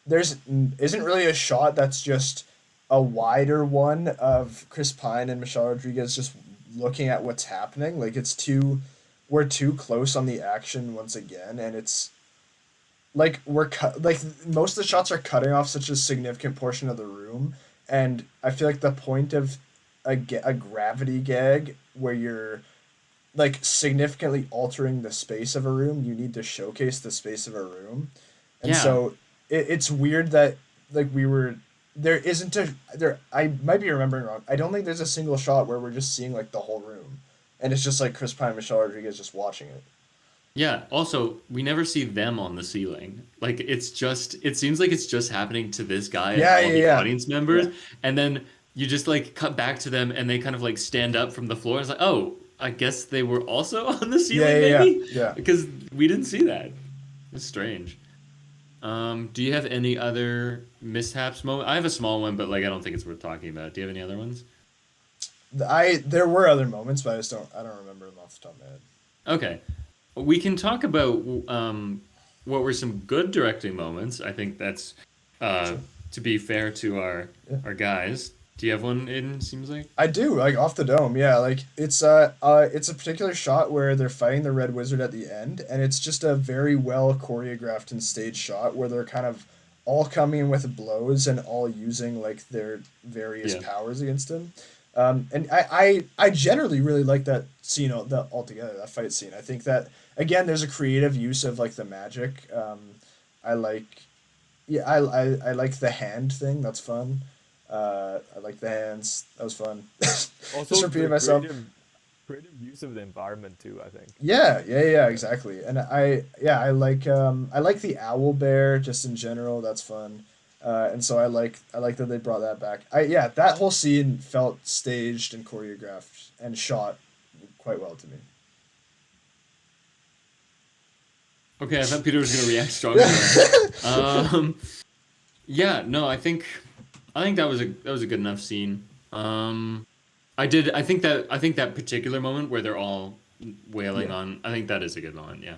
there's isn't really a shot that's just a wider one of Chris Pine and Michelle Rodriguez just looking at what's happening. Like it's too we're too close on the action once again, and it's like we're cut like most of the shots are cutting off such a significant portion of the room, and I feel like the point of a gravity gag where you're like significantly altering the space of a room, you need to showcase the space of a room. And Yeah, so it's weird that like we were there isn't a there I might be remembering wrong. I don't think there's a single shot where we're just seeing like the whole room. And it's just like Chris Pine and Michelle Rodriguez just watching it. yeah. Also, we never see them on the ceiling. Like, it seems like it's just happening to this guy and Yeah, all yeah, the yeah. audience Yeah. members, and then you just like cut back to them and they kind of like stand up from the floor. It's like, oh. I guess they were also on the Yeah, ceiling, yeah, yeah, maybe? yeah. Because we didn't see that. It's strange. Do you have any other mishaps moment? I have a small one, but like I don't think it's worth talking about. Do you have any other ones? There were other moments, but I don't remember them off the top of my head. Okay. We can talk about what were some good directing moments. I think that's uh, Sure. to be fair to Yeah. our guys. Do you have one, Aiden? Seems like. I do, like off the dome, yeah. Like it's a particular shot where they're fighting the Red Wizard at the end, and it's just a very well choreographed and staged shot where they're kind of all coming in with blows and all using like their various Yeah. powers against him. And I generally really like that scene that altogether, that fight scene. I think that again there's a creative use of like the magic. I like I like the hand thing. That's fun. I like the hands. That was fun. Also, Just repeating the myself. creative use of the environment too. I think. Yeah, yeah, yeah, exactly. And yeah, I like the owl bear just in general. That's fun. And so I like that they brought that back. Yeah, that whole scene felt staged and choreographed and shot quite well to me. Okay, I thought Peter was gonna react strongly to that. Yeah, no, I think that was a good enough scene. I think that particular moment where they're all wailing Yeah. on. I think that is a good moment. Yeah.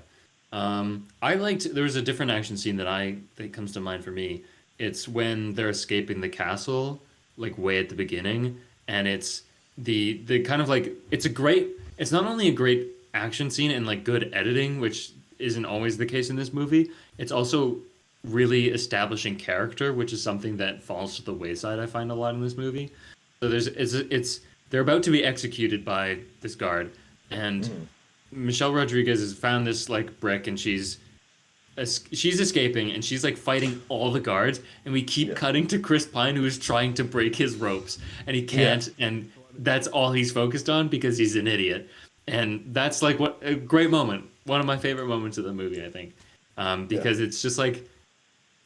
I liked. There was a different action scene that comes to mind for me. It's when they're escaping the castle, like way at the beginning, and it's the kind of like it's a great. It's not only a great action scene and like good editing, which isn't always the case in this movie. It's also really establishing character, which is something that falls to the wayside. I find a lot in this movie. So it's they're about to be executed by this guard, and Mm. Michelle Rodriguez has found this like brick, and she's escaping, and she's like fighting all the guards, and we keep Yeah. cutting to Chris Pine, who is trying to break his ropes, and he Yeah. can't, and that's all he's focused on because he's an idiot, and that's like what a great moment, one of my favorite moments of the movie, I think, Yeah. because it's just like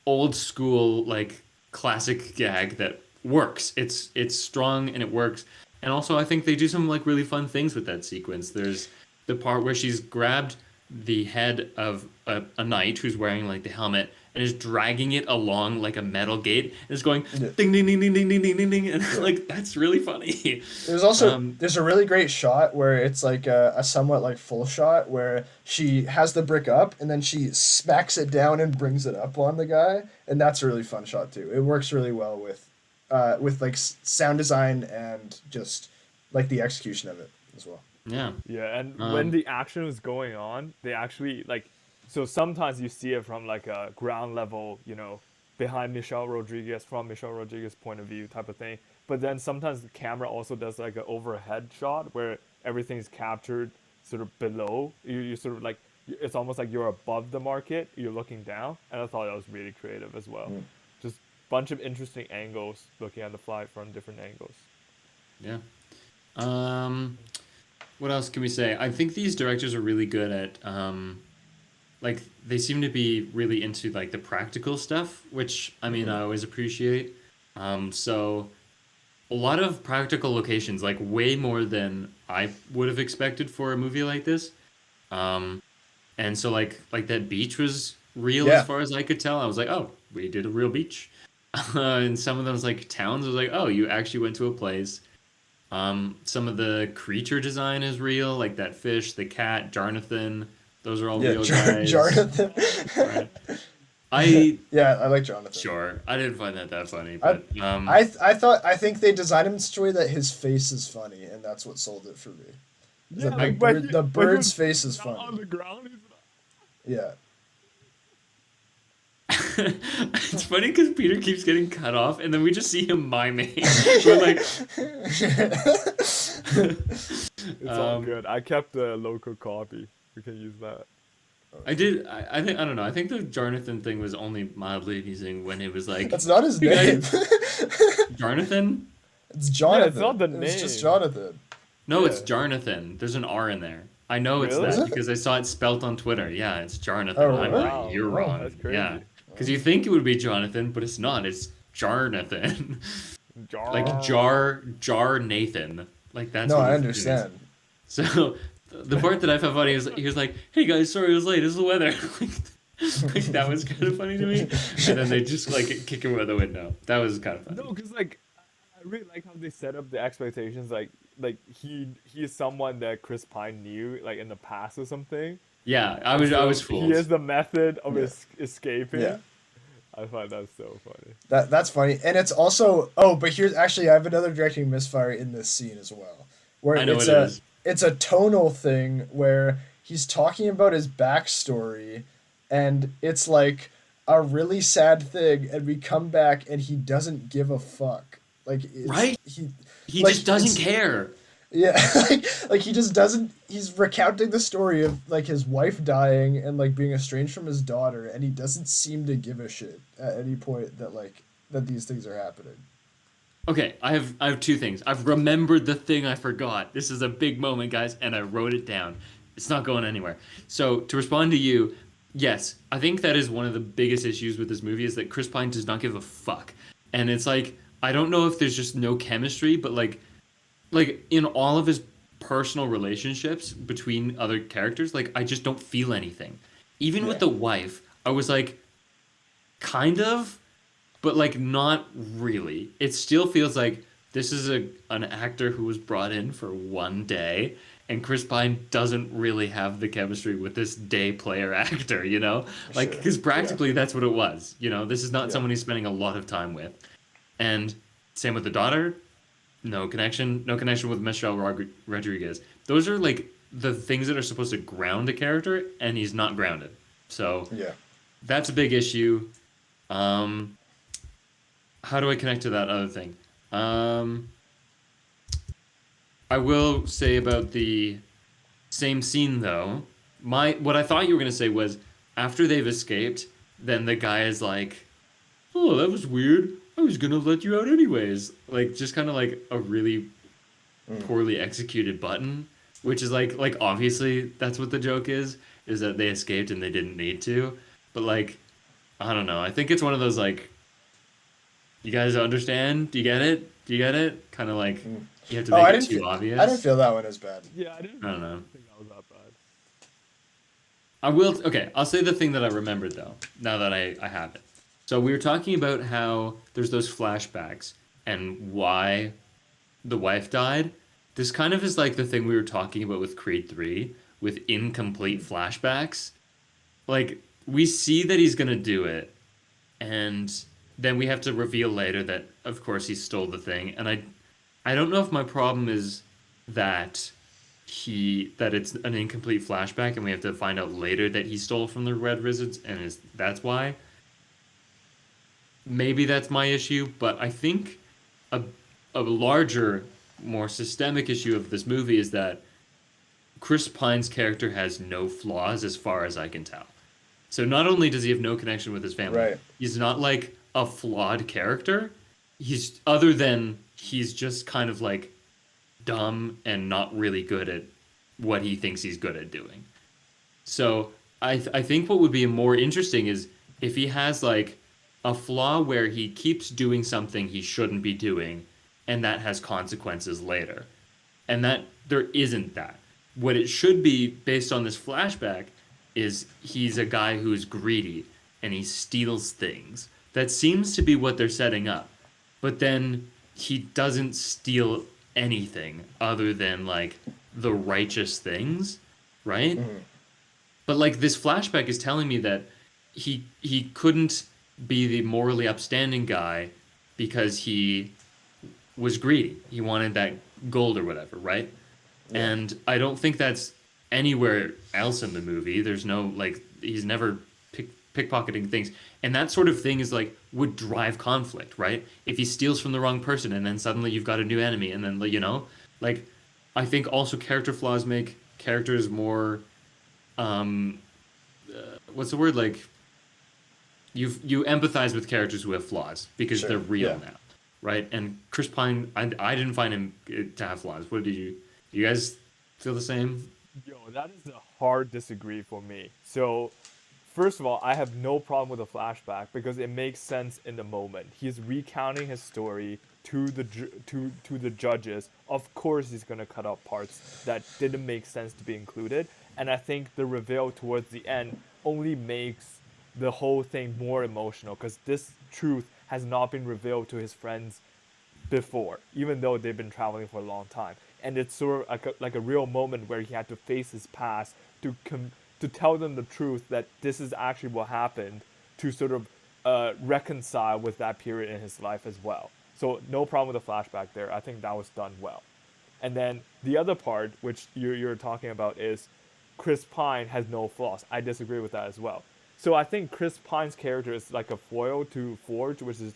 old school like classic gag that works. It's strong and it works. And also I think they do some like really fun things with that sequence. There's the part where she's grabbed the head of a knight who's wearing like the helmet and is dragging it along like a metal gate and it's going Yeah. ding ding ding ding ding ding ding ding ding and Yeah. like that's really funny. Um There's a really great shot where it's like a somewhat like full shot where she has the brick up and then she smacks it down and brings it up on the guy, and that's a really fun shot too. It works really well with like sound design and just like the execution of it as well. yeah. Yeah, and when Um the action was going on, they actually like. So sometimes you see it from like a ground level, behind Michelle Rodriguez, from Michelle Rodriguez's point of view, type of thing. But then sometimes the camera also does like an overhead shot where everything's captured sort of below. You sort of like it's almost like you're above the market, you're looking down, and I thought that was really creative as well. Mm. Just bunch of interesting angles, looking at the flight from different angles. yeah. Um what else can we say? I think these directors are really good at like they seem to be really into like the practical stuff, which I mean Mm-hmm. I always appreciate. So a lot of practical locations, like way more than I would have expected for a movie like this. Um, and so like that beach was real as Yeah. far as I could tell. I was like, oh, we did a real beach. And some of those like towns I was like, oh, you actually went to a place. Some of the creature design is real, like that fish, the cat, Jonathan. Those are all Yeah, real guys. Jonathan. Right. I Yeah, I like Jonathan. sure. I didn't find that funny, I but I think they designed him in such a way that his face is funny, and that's what sold it for me. Yeah, like The when he bird's was face is down on funny. the ground, he's Yeah. it's funny because Peter keeps getting cut off, and then we just see him miming. We're like, It's all um, good. I kept the local copy. We can use that. I did. I think I don't know. I think the Jonathan thing was only mildly amusing when it was like That's not his "You name. guys-" Jonathan. It's Jonathan. it's not the It's just name. Jonathan. No, it's Yeah. Jonathan. There's an R in there. I know it's Really? Is that it? because I saw it spelt on Twitter. Yeah, it's Jonathan. Oh, I'm really? right. You're Oh, wrong. that's crazy. Yeah, because you think it would be Jonathan, but it's not. It's Jonathan. Like Jar. Jar Nathan. Like that's No, what I his name is. understand. So the part that I found funny is he was like, "Hey guys, sorry I was late. It's the weather." Like that was kind of funny to me. And then they just like kick him out the window. That was kind of funny. No, because like I really like how they set up the expectations. Like he is someone that Chris Pine knew like in the past or something, Yeah, and I so was he fooled. is the method of Yeah. Yeah. escaping. I find that so funny. That's funny. And it's also, oh, but here's actually, I have another directing misfire in this scene as well, where I know what it is. it's a tonal thing where he's talking about his backstory, and it's like a really sad thing, and we come back and he doesn't give a fuck. Like it's Right? he, He like just doesn't it's care. yeah, like he just doesn't. He's recounting the story of like his wife dying and like being estranged from his daughter, and he doesn't seem to give a shit at any point that like that these things are happening. Okay, I have two things. I've remembered the thing I forgot. This is a big moment, guys, and I wrote it down. It's not going anywhere. So to respond to you, yes, I think that is one of the biggest issues with this movie is that Chris Pine does not give a fuck. And it's like I don't know if there's just no chemistry, but like in all of his personal relationships between other characters, like I just don't feel anything. Even with Yeah, the wife, I was like kind of, but like not really. It still feels like this is a an actor who was brought in for one day, and Chris Pine doesn't really have the chemistry with this day player actor, you know? Like, sure. because Yeah, practically that's what it was, you know? This is not yeah, someone he's spending a lot of time with. And same with the daughter, no connection with Michelle Rodriguez. Those are like the things that are supposed to ground a character, and he's not grounded. So yeah. that's a big issue. Um, how do I connect to that other thing? Um, I will say about the same scene though. My what I thought you were gonna say was after they've escaped, then the guy is like, "Oh, that was weird. I was gonna let you out anyways." Like just kind of like a really Mm. poorly executed button, which is like obviously that's what the joke is that they escaped and they didn't need to. But like I don't know. I think it's one of those like you guys understand? Do you get it? Do you get it? Kind of like Mm. you have to Oh, make it too I didn't obvious. feel that one as bad. Yeah, I don't know. think that was that bad. I will. Okay, I'll say the thing that I remembered though. Now that I have it. So we were talking about how there's those flashbacks and why the wife died. This kind of is like the thing we were talking about with Creed 3 with incomplete flashbacks. Like we see that he's gonna do it, and then we have to reveal later that of course he stole the thing. And I don't know if my problem is that that it's an incomplete flashback and we have to find out later that he stole from the red wizards and is that's why maybe that's my issue, but I think a a larger, more systemic issue of this movie is that Chris Pine's character has no flaws as far as I can tell. So not only does he have no connection with his family, Right. he's not like a flawed character. He's other than he's just kind of like dumb and not really good at what he thinks he's good at doing. So I think what would be more interesting is if he has like a flaw where he keeps doing something he shouldn't be doing, and that has consequences later, and that there isn't that. What it should be based on this flashback is he's a guy who's greedy and he steals things. That seems to be what they're setting up. But then he doesn't steal anything other than like the righteous things, right? Hmm. But like this flashback is telling me that he couldn't be the morally upstanding guy because he was greedy. He wanted that gold or whatever, right? Yeah. And I don't think that's anywhere else in the movie. There's no like he's never pickpocketing things, and that sort of thing is like would drive conflict, right? If he steals from the wrong person, and then suddenly you've got a new enemy, and then you know, like I think also character flaws make characters more um what's the word like you empathize with characters who have flaws because they're Sure. real Yeah. now, right? And Chris Pine, I didn't find him to have flaws. What did you guys feel the same? Yo, that is a hard disagree for me. So, first of all, I have no problem with a flashback because it makes sense in the moment. He's recounting his story. to the judges, of course he's gonna cut out parts that didn't make sense to be included. And I think the reveal towards the end only makes the whole thing more emotional because this truth has not been revealed to his friends before, even though they've been traveling for a long time. And it's sort of like a real moment where he had to face his past to tell them the truth that this is actually what happened, to sort of reconcile with that period in his life as well. So no problem with the flashback there. I think that was done well. And then the other part, which you're talking about, is Chris Pine has no flaws. I disagree with that as well. So I think Chris Pine's character is like a foil to Forge, which is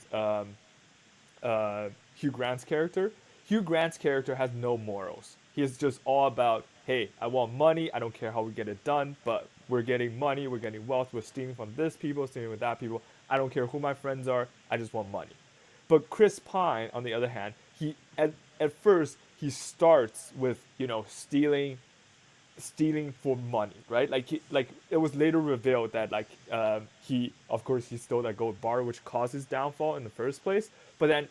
Hugh Grant's character. Hugh Grant's character has no morals. He is just all about, hey, I want money. I don't care how we get it done, but we're getting money. We're getting wealth. We're stealing from this people, stealing with that people. I don't care who my friends are. I just want money. But Chris Pine, on the other hand, he at first he starts with stealing for money, right? Like it was later revealed that he stole that gold bar, which caused his downfall in the first place. But then,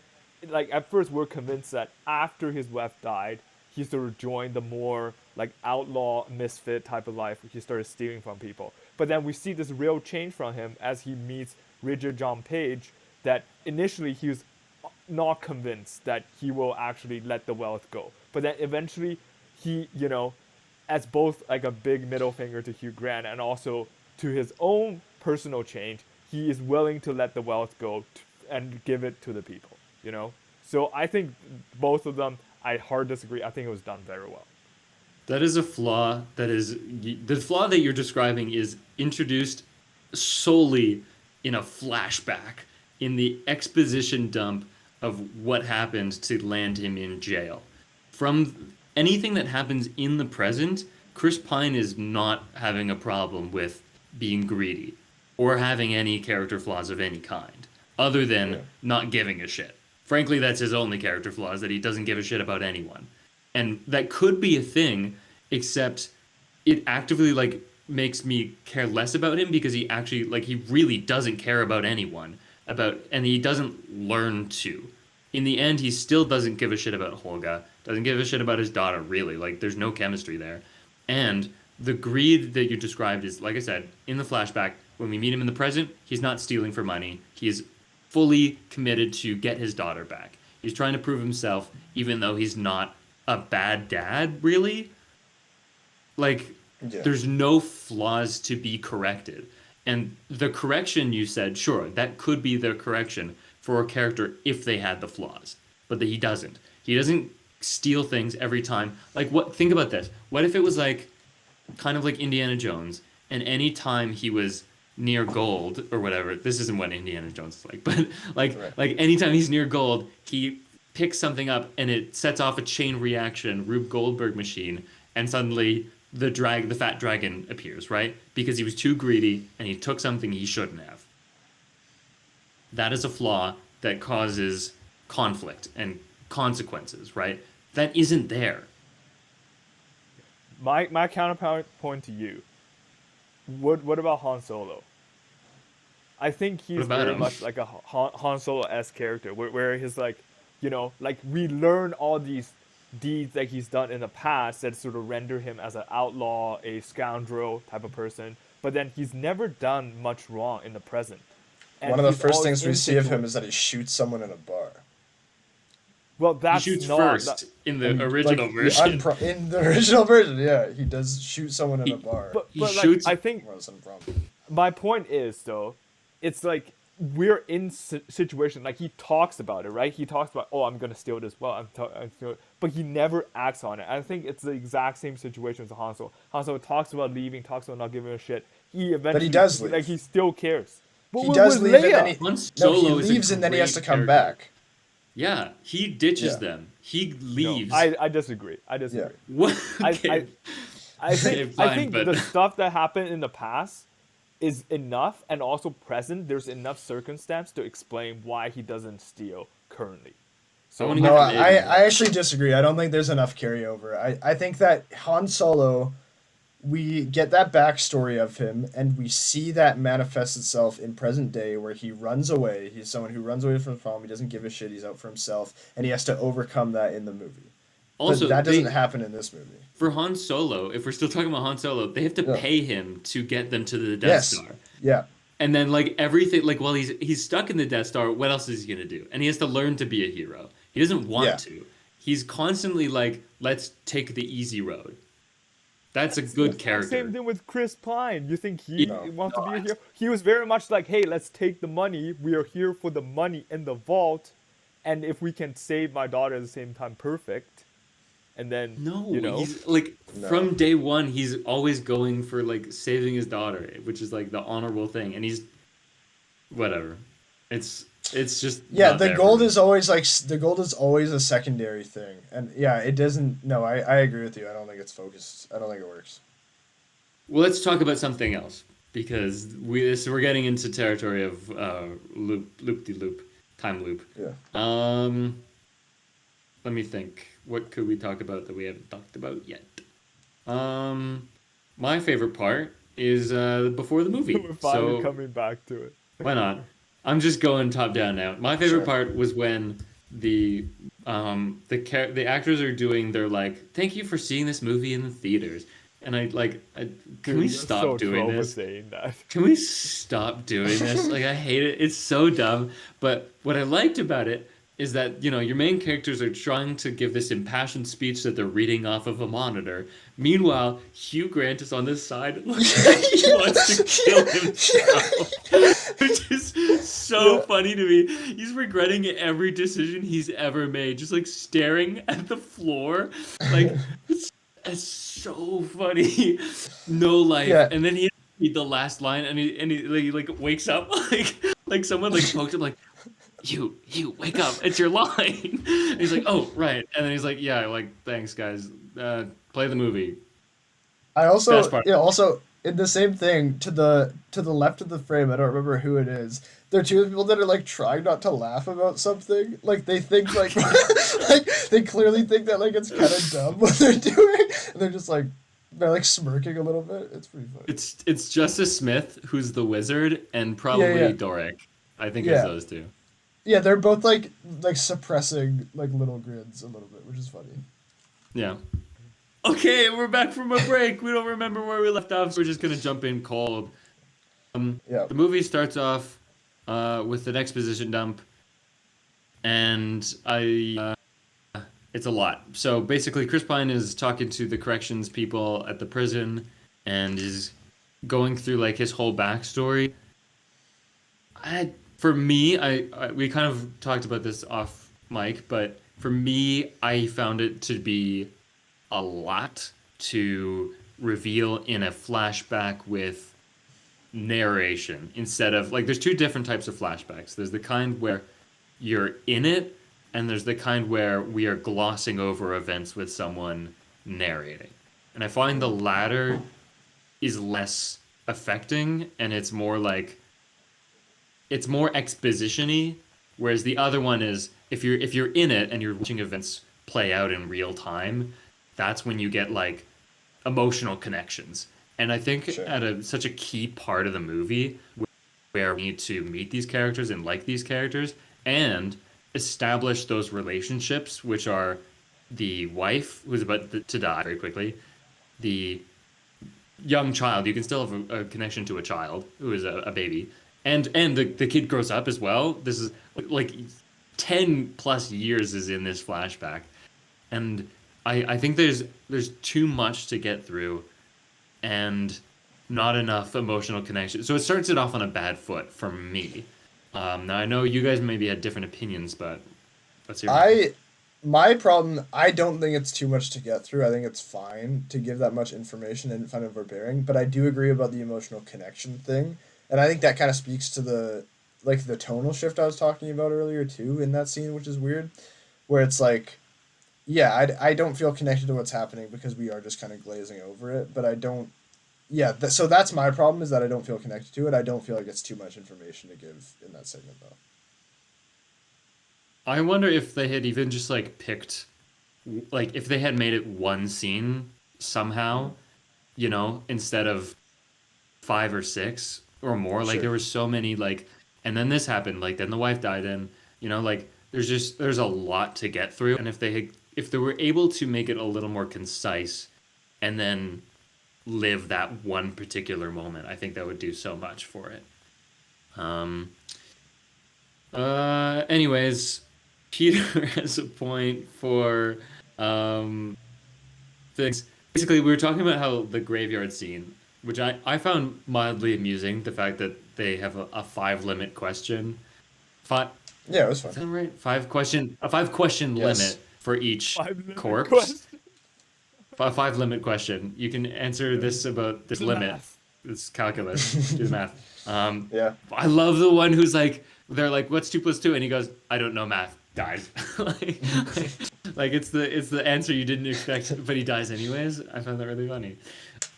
like at first, we're convinced that after his wife died, he sort of joined the more like outlaw misfit type of life. He started stealing from people. But then we see this real change from him as he meets Richard John Page. That initially he was not convinced that he will actually let the wealth go. But then eventually he, as both like a big middle finger to Hugh Grant and also to his own personal change, he is willing to let the wealth go and give it to the people, So I think both of them, I hard disagree. I think it was done very well. That is a flaw the flaw that you're describing is introduced solely in a flashback in the exposition dump of what happened to land him in jail. From anything that happens in the present, Chris Pine is not having a problem with being greedy or having any character flaws of any kind, other than not giving a shit. Frankly, that's his only character flaw, is that he doesn't give a shit about anyone. And that could be a thing, except it actively makes me care less about him because he actually he really doesn't care about anyone, and he doesn't learn to. In the end, he still doesn't give a shit about Holga, doesn't give a shit about his daughter, really. There's no chemistry there. And the greed that you described is, like I said, in the flashback, when we meet him in the present, he's not stealing for money. He's fully committed to get his daughter back. He's trying to prove himself, even though he's not a bad dad, really. There's no flaws to be corrected. And the correction you said, sure, that could be the correction for a character if they had the flaws. But that he doesn't. He doesn't steal things every time. Think about this. What if it was kind of like Indiana Jones, and any time he was near gold or whatever, this isn't what Indiana Jones is like, but anytime he's near gold, he picks something up and it sets off a chain reaction, Rube Goldberg machine, and suddenly the fat dragon appears, right? Because he was too greedy and he took something he shouldn't have. That is a flaw that causes conflict and consequences, right? That isn't there. My counterpoint to you. What about Han Solo? I think he's very much like a Han Solo-esque character, where he's we learn all these deeds that he's done in the past that sort of render him as an outlaw, a scoundrel type of person, but then he's never done much wrong in the present. And one of the first things we see of him is that he shoots someone in a bar. Well, that's he shoots not first in the original version. In the original version, yeah, he does shoot someone in a bar. But shoots. I think my point is though, it's we're in situation he talks about it, right? He talks about, oh, I'm gonna steal this well, but he never acts on it. I think it's the exact same situation with Han Solo. Han Solo talks about leaving, talks about not giving a shit. He eventually, but he does leave. He still cares. But he does leave, and then he leaves, and then he has to come back. Yeah, he ditches them. He leaves. No, I disagree. Yeah. What? Okay. I think the stuff that happened in the past is enough, and also present. There's enough circumstance to explain why he doesn't steal currently. So no, I actually disagree. I don't think there's enough carryover. I think that Han Solo we get that backstory of him, and we see that manifest itself in present day, where he runs away. He's someone who runs away from the problem. He doesn't give a shit. He's out for himself, and he has to overcome that in the movie. But Also, that doesn't happen in this movie. for Han Solo, if we're still talking about Han Solo, they have to Yeah. pay him to get them to the Death Yes. Star. Yeah. And then like everything, like while he's stuck in the Death Star, what else is he gonna do? And he has to learn to be a hero. He doesn't want Yeah. to. He's constantly like, let's take the easy road. That's a good character. Same thing with Chris Pine. You think he No. wants to be a hero? He was very much like, hey, let's take the money. We are here for the money in the vault. And if we can save my daughter at the same time, perfect. And then, No, you know, he's like No. from day one, he's always going for like saving his daughter, which is like the honorable thing, and he's whatever. It's just Yeah, not the there for gold me. is always like the gold is always a secondary thing, and yeah, it doesn't. No, I agree with you. I don't think it's focused. I don't think it works. Well, let's talk about something else because we're getting into territory of loop de loop, time loop. Yeah. Let me think. What could we talk about that we haven't talked about yet? My favorite part is before the movie. we're finally So coming back to it. why not? I'm just going top down now. My favorite Sure. part was when the actors are doing their like, thank you for seeing this movie in the theaters. And can Dude, we you're stop so doing troll for this? saying that. Can we stop doing this? Like, I hate it. It's so dumb. But what I liked about it is that, you know, your main characters are trying to give this impassioned speech that they're reading off of a monitor. Meanwhile, Hugh Grant is on this side. He wants to kill himself. Which is so funny to me. He's regretting every decision he's ever made. Just like staring at the floor. Like, it's so funny. No life. Yeah. And then he read the last line and he like wakes up like someone like poked him like you wake up, it's your line. And he's like, oh right. And then he's like, yeah, like thanks guys, play the movie. I also Best part. also in the same thing to the left of the frame. I don't remember who it is. There are two people that are like trying not to laugh about something. Like they think like like they clearly think that like it's kind of dumb what they're doing, and they're just like they're like smirking a little bit. It's pretty funny. It's Justice Smith who's the wizard and probably Yeah. Doric. I think Yeah. it's those two. Yeah, they're both like suppressing like little grins a little bit, which is funny. Yeah. Okay, we're back from a break. We don't remember where we left off, so we're just gonna jump in cold. Yeah. The movie starts off with an exposition dump, and it's a lot. So basically, Chris Pine is talking to the corrections people at the prison, and is going through like his whole backstory. For me, we kind of talked about this off mic, but for me, I found it to be a lot to reveal in a flashback with narration instead of like there's two different types of flashbacks. There's the kind where you're in it, and there's the kind where we are glossing over events with someone narrating. And I find the latter is less affecting, and it's more like it's more exposition-y, whereas the other one is if you're in it and you're watching events play out in real time, that's when you get like emotional connections. And I think Sure. at such a key part of the movie where we need to meet these characters and like these characters and establish those relationships, which are the wife who's about to die very quickly, the young child, you can still have a connection to a child who is a baby, and the kid grows up as well. This is like 10 plus years is in this flashback, and I think there's too much to get through and not enough emotional connection, so it starts it off on a bad foot for me. Now I know you guys maybe had different opinions, but let's hear My problem, I don't think it's too much to get through. I think it's fine to give that much information and find overbearing, but I do agree about the emotional connection thing. And I think that kind of speaks to the tonal shift I was talking about earlier too in that scene, which is weird, where it's like, yeah, I don't feel connected to what's happening because we are just kind of glazing over it, but I don't, yeah, so that's my problem, is that I don't feel connected to it. I don't feel like it's too much information to give in that segment though. I wonder if they had even just like picked, like if they had made it one scene somehow, instead of 5 or 6 or more. Like Sure. there were so many like, and then this happened. Like then the wife died, and like there's a lot to get through. And if they were able to make it a little more concise, and then live that one particular moment, I think that would do so much for it. Um. Anyways, Peter has a point for um things. Basically, we were talking about how the graveyard scene, which I found mildly amusing, the fact that they have a 5 limit question. Five, Yeah, it was is fun. that right? A 5 question Yes. limit for each 5 limit corpse. question. A 5 limit question. You can answer this about this The limit. math. This calculus. Do the math. Yeah. I love the one who's like, they're like, "What's 2 + 2?" And he goes, "I don't know math." Dies. like, like it's the answer you didn't expect, but he dies anyways. I found that really funny.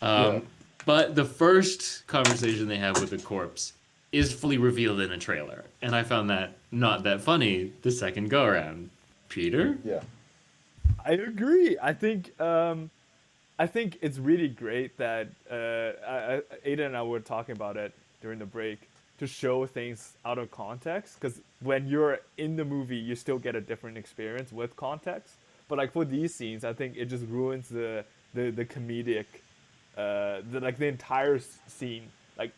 Yeah. But the first conversation they have with the corpse is fully revealed in a trailer, and I found that not that funny the second go around. Peter? Yeah. I agree. I think it's really great that Ada and I were talking about it during the break to show things out of context. Because when you're in the movie, you still get a different experience with context. But like for these scenes, I think it just ruins the comedic, the entire scene. Like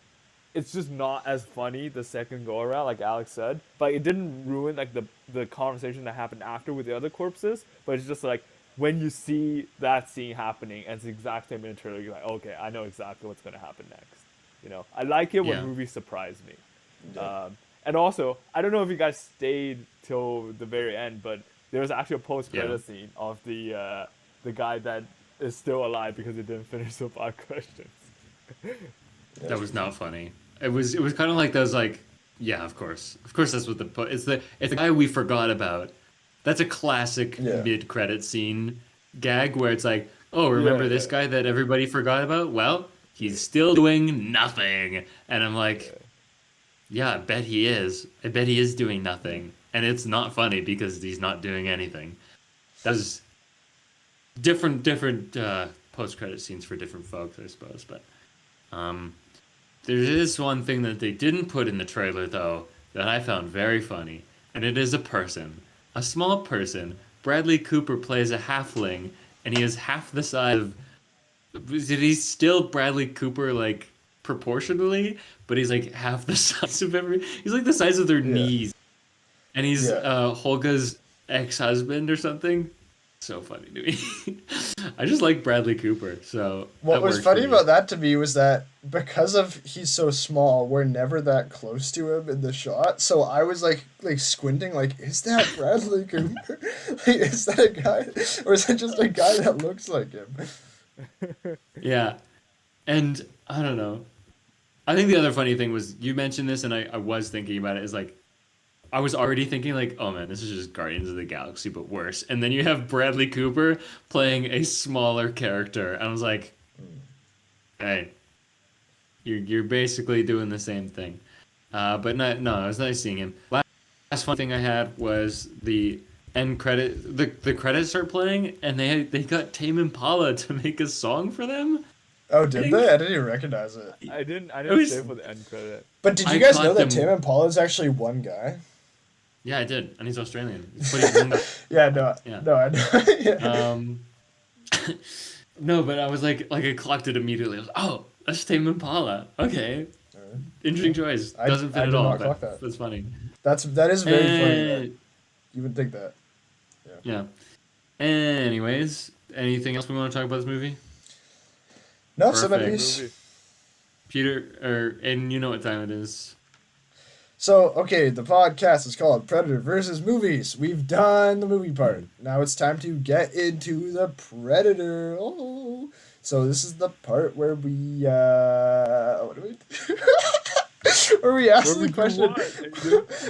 it's just not as funny the second go around, like Alex said. But it didn't ruin like the conversation that happened after with the other corpses. But it's just like when you see that scene happening and it's the exact same in the trailer, you're like, okay, I know exactly what's gonna happen next. I like it when Yeah. movies surprise me. Yeah. And also, I don't know if you guys stayed till the very end, but there was actually a post-credit Yeah. scene of the guy that is still alive because he didn't finish the 5 questions. That was not funny. It was kind of like those like, yeah, of course that's what it's the guy we forgot about. That's a classic Yeah. mid-credit scene gag where it's like, oh, remember Yeah, this yeah. guy that everybody forgot about? Well, he's still doing nothing, and I'm like, yeah, I bet he is. I bet he is doing nothing, and it's not funny because he's not doing anything. That was different post-credit scenes for different folks, I suppose, but. Um, There is one thing that they didn't put in the trailer, though, that I found very funny, and it is a person. A small person. Bradley Cooper plays a halfling, and he is half the size of. Did he still Bradley Cooper, like, proportionally? But he's, like, half the size of every. He's, like, the size of their Yeah. knees. And he's Yeah. Holga's ex husband or something. So funny to me. I just like Bradley Cooper, so. What that was worked for funny me. about that to me was that because of he's so small, we're never that close to him in the shot. So I was like squinting, like, is that Bradley Cooper? Like, is that a guy, or is that just a guy that looks like him? Yeah. And I don't know. I think the other funny thing was you mentioned this, and I was thinking about it. Is like I was already thinking like, oh man, this is just Guardians of the Galaxy but worse. And then you have Bradley Cooper playing a smaller character, and I was like, hey, you're basically doing the same thing. But no, it was nice seeing him. Last fun thing I had was the end credit. The credits start playing, and they got Tame Impala to make a song for them. Oh, I did think they? I didn't even recognize it. I didn't it was. stay for the end credit. But did you I guys know caught that them. Tame Impala is actually one guy? Yeah, I did, and he's Australian. He's putting Yeah, no, yeah. no, I know. Yeah. Um, no, but I was like I clocked it immediately. I was, oh, that's Tame Impala. Okay, interesting choice. I Doesn't fit I at did all, not but clock that. that's funny. That is very funny that And, you would think that. yeah. Anyways, anything else we want to talk about this movie? No, so Perfect. Movie. Peter, and you know what time it is. So, okay, the podcast is called Predator versus Movies. We've done the movie part. Now it's time to get into the Predator. Oh. So this is the part where we what do we do? Where we ask Where we the do question. what? He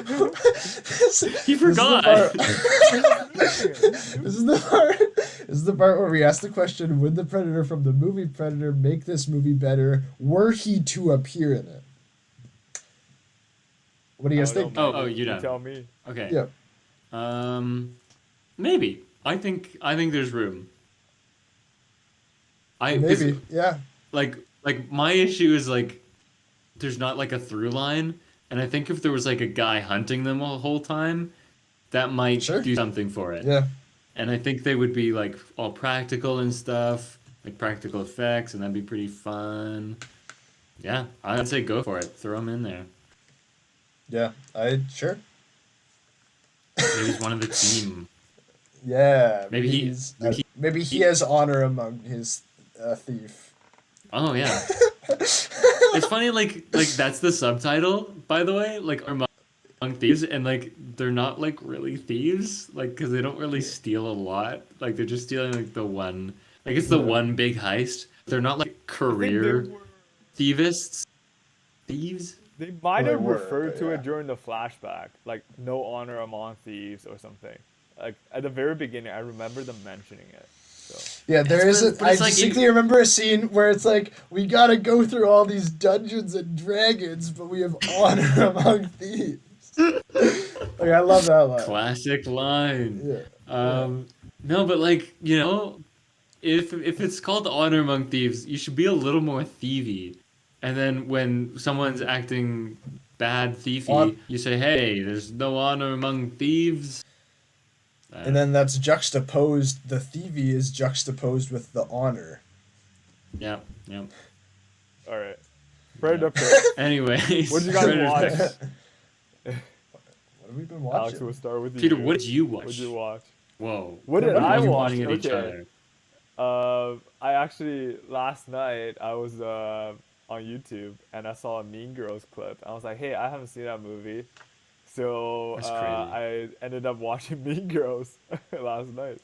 This is the forgot. part- This is the part where we ask the question: would the Predator from the movie Predator make this movie better were he to appear in it? What do you guys I don't think? know, man. Oh, you done. tell me. Okay. Yeah. Maybe. I think there's room. I 'cause Maybe. Yeah. like my issue is like there's not like a through line, and I think if there was like a guy hunting them the whole time, that might Sure. do something for it. Yeah. And I think they would be like all practical and stuff, like practical effects, and that'd be pretty fun. Yeah, I'd say go for it. Throw him in there. Yeah. I sure. Maybe he's one of the team. Yeah. Maybe he, maybe he, Maybe he has honor among his thief. oh yeah. It's funny, like that's the subtitle, by the way, like among thieves, and like they're not like really thieves, like because they don't really steal a lot. Like they're just stealing like the one, like it's the Yeah. one big heist. They're not like I think career thievists, thieves. they might Well, have they were, referred but to yeah. it during the flashback, like no honor among thieves or something. Like at the very beginning, I remember them mentioning it. So Yeah, there is a. but I it's like distinctly remember a scene where it's like we gotta go through all these Dungeons and Dragons, but we have honor among thieves. Like I love that line. Classic line. Yeah. No, but like if it's called honor among thieves, you should be a little more thievy. And then when someone's acting bad thiefy, On- you say, "Hey, there's no honor among thieves." And then that's juxtaposed. The thievy is juxtaposed with the honor. Yeah, yeah. all right, Predator. Anyways, What did you guys Predator watch? picks. What have we been Alex, watching? we'll start with you. Peter, what did you What did watch? you watch? Whoa. What did We're I all watch? pointing at each Okay. other. I actually last night I was on YouTube and I saw a Mean Girls clip. I was like, hey, I haven't seen that movie, so That's crazy. I ended up watching Mean Girls last night.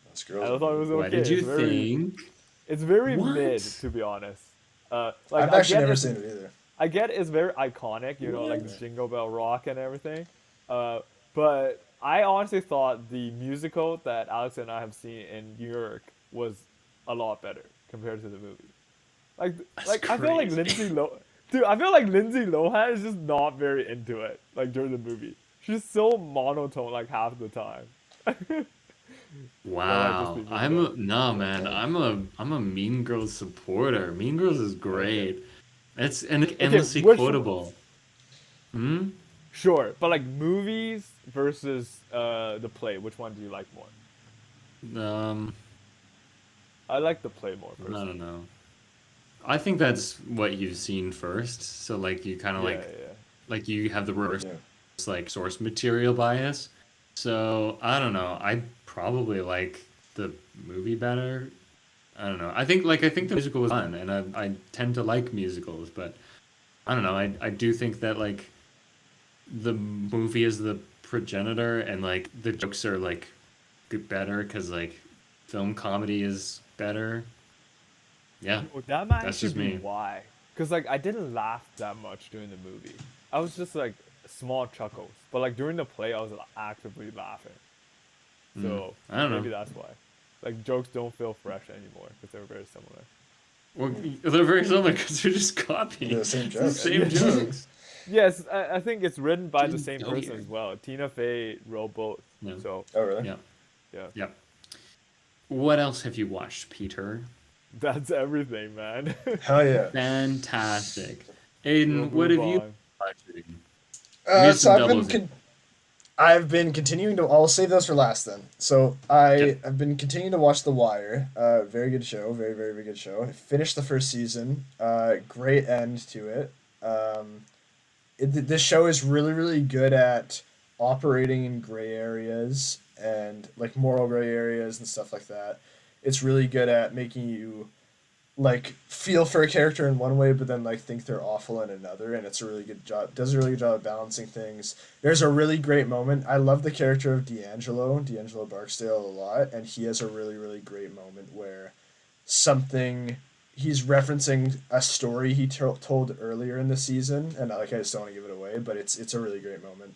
Those I girls. thought it was okay. What did you it's very, think? It's very What? mid, to be honest. Like I've I actually get never it's- seen it either. I get it's very iconic, you know, like the What? Jingle Bell Rock and everything. But I honestly thought the musical that Alex and I have seen in New York was a lot better compared to the movie. Like, That's I feel like crazy. Dude, I feel like Lindsay Lohan is just not very into it. Like during the movie, she's so monotone like half the time. Wow. Mean No man. I'm a Mean Girls supporter. Mean Girls is great. It's endlessly which quotable. Hmm? Sure, but like movies versus the play, which one do you like more? I like the play more I personally. don't know. I think that's what you've seen first. So like you kind of Yeah, like you have the reverse Yeah. like source material bias. So I don't know. I probably like the movie better. I don't know. I think the musical was fun, and I tend to like musicals, but I don't know. I do think that like the movie is the progenitor, and like the jokes are like better because like film comedy is better. Yeah, Well, that might that's actually just be me. why. Because, like, I didn't laugh that much during the movie. I was just, like, small chuckles. But, like, during the play, I was actively laughing. So, I don't maybe know. that's why. Like, jokes don't feel fresh anymore because they're very similar. Well, they're very similar because they're just copying The same the jokes. same jokes. Yes, I think it's written by the same Oh, person yeah. as well. Tina Fey wrote both. Yeah. So, Oh really? Yeah, yeah. yeah. What else have you watched, Peter? That's everything, man. Hell yeah. Fantastic. We'll Aiden, what move have you on. watching? We have So some I've been doubles in. I've been continuing to. I'll save those for last then. So I've been continuing to watch The Wire. Very good show. Very very very good show. Finished the first season. Great end to it. This show is really really good at operating in gray areas and like moral gray areas and stuff like that. It's really good at making you like feel for a character in one way but then like think they're awful in another, and it's a really good job, does a really good job of balancing things. There's a really great moment. I love the character of D'Angelo Barksdale a lot, and he has a really really great moment where something he's referencing a story he told earlier in the season, and like I just don't want to give it away, but it's a really great moment.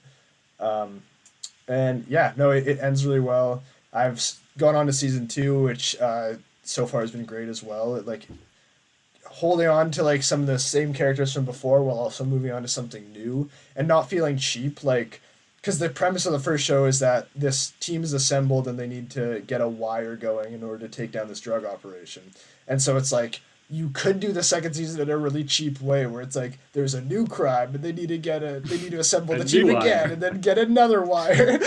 And yeah, no, it ends really well. I've gone on to season 2, which so far has been great as well. It, like holding on to like some of the same characters from before while also moving on to something new and not feeling cheap. Like, because the premise of the first show is that this team is assembled and they need to get a wire going in order to take down this drug operation. And so it's like you could do the second season in a really cheap way where it's like there's a new crime and they need to assemble A the team new again wire. and then get another wire.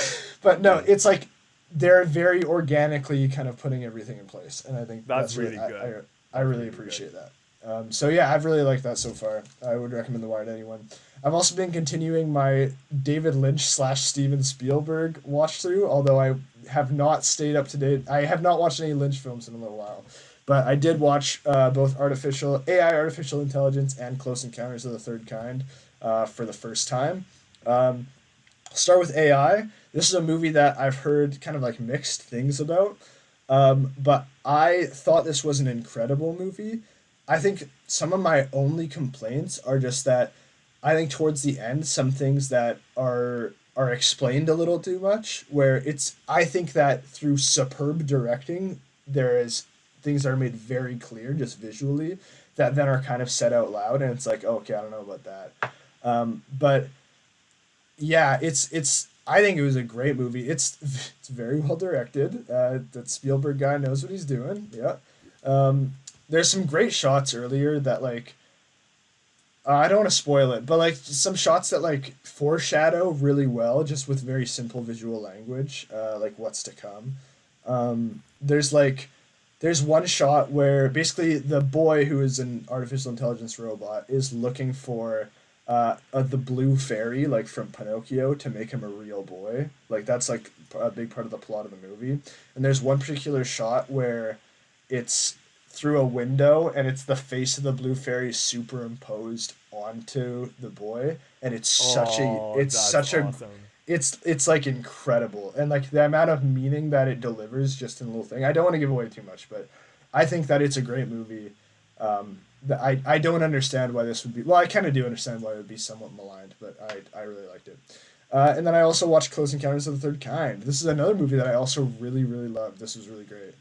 But no, Yeah. it's like they're very organically kind of putting everything in place, and I think That's that's really really good. I That's really really good. appreciate that. So yeah, I've really liked that so far. I would recommend The Wire to anyone. I've also been continuing my David Lynch slash Steven Spielberg watch through, although I have not stayed up to date. I have not watched any Lynch films in a little while, but I did watch both artificial intelligence, and Close Encounters of the Third Kind for the first time. Um, I'll start with AI. This is a movie that I've heard kind of like mixed things about, but I thought this was an incredible movie. I think some of my only complaints are just that I think towards the end some things that are explained a little too much. Where it's I think that through superb directing there is things that are made very clear just visually that then are kind of said out loud, and it's like, oh, okay, I don't know about that. But yeah, it's. I think it was a great movie. It's very well directed. That Spielberg guy knows what he's doing. Yeah. Um, there's some great shots earlier that like I don't want to spoil it, but like some shots that like foreshadow really well, just with very simple visual language, like what's to come. There's like there's one shot where basically the boy who is an artificial intelligence robot is looking for the blue fairy like from Pinocchio to make him a real boy. Like that's like a big part of the plot of the movie. And there's one particular shot where it's through a window and it's the face of the blue fairy superimposed onto the boy, and Oh, that's awesome. it's like incredible, and like the amount of meaning that it delivers just in a little thing. I don't want to give away too much, but I think that it's a great movie. I don't understand why this would be, well, I kind of do understand why it would be somewhat maligned, but I really liked it. And then I also watched Close Encounters of the Third Kind. This is another movie that I also really really loved. This was really great.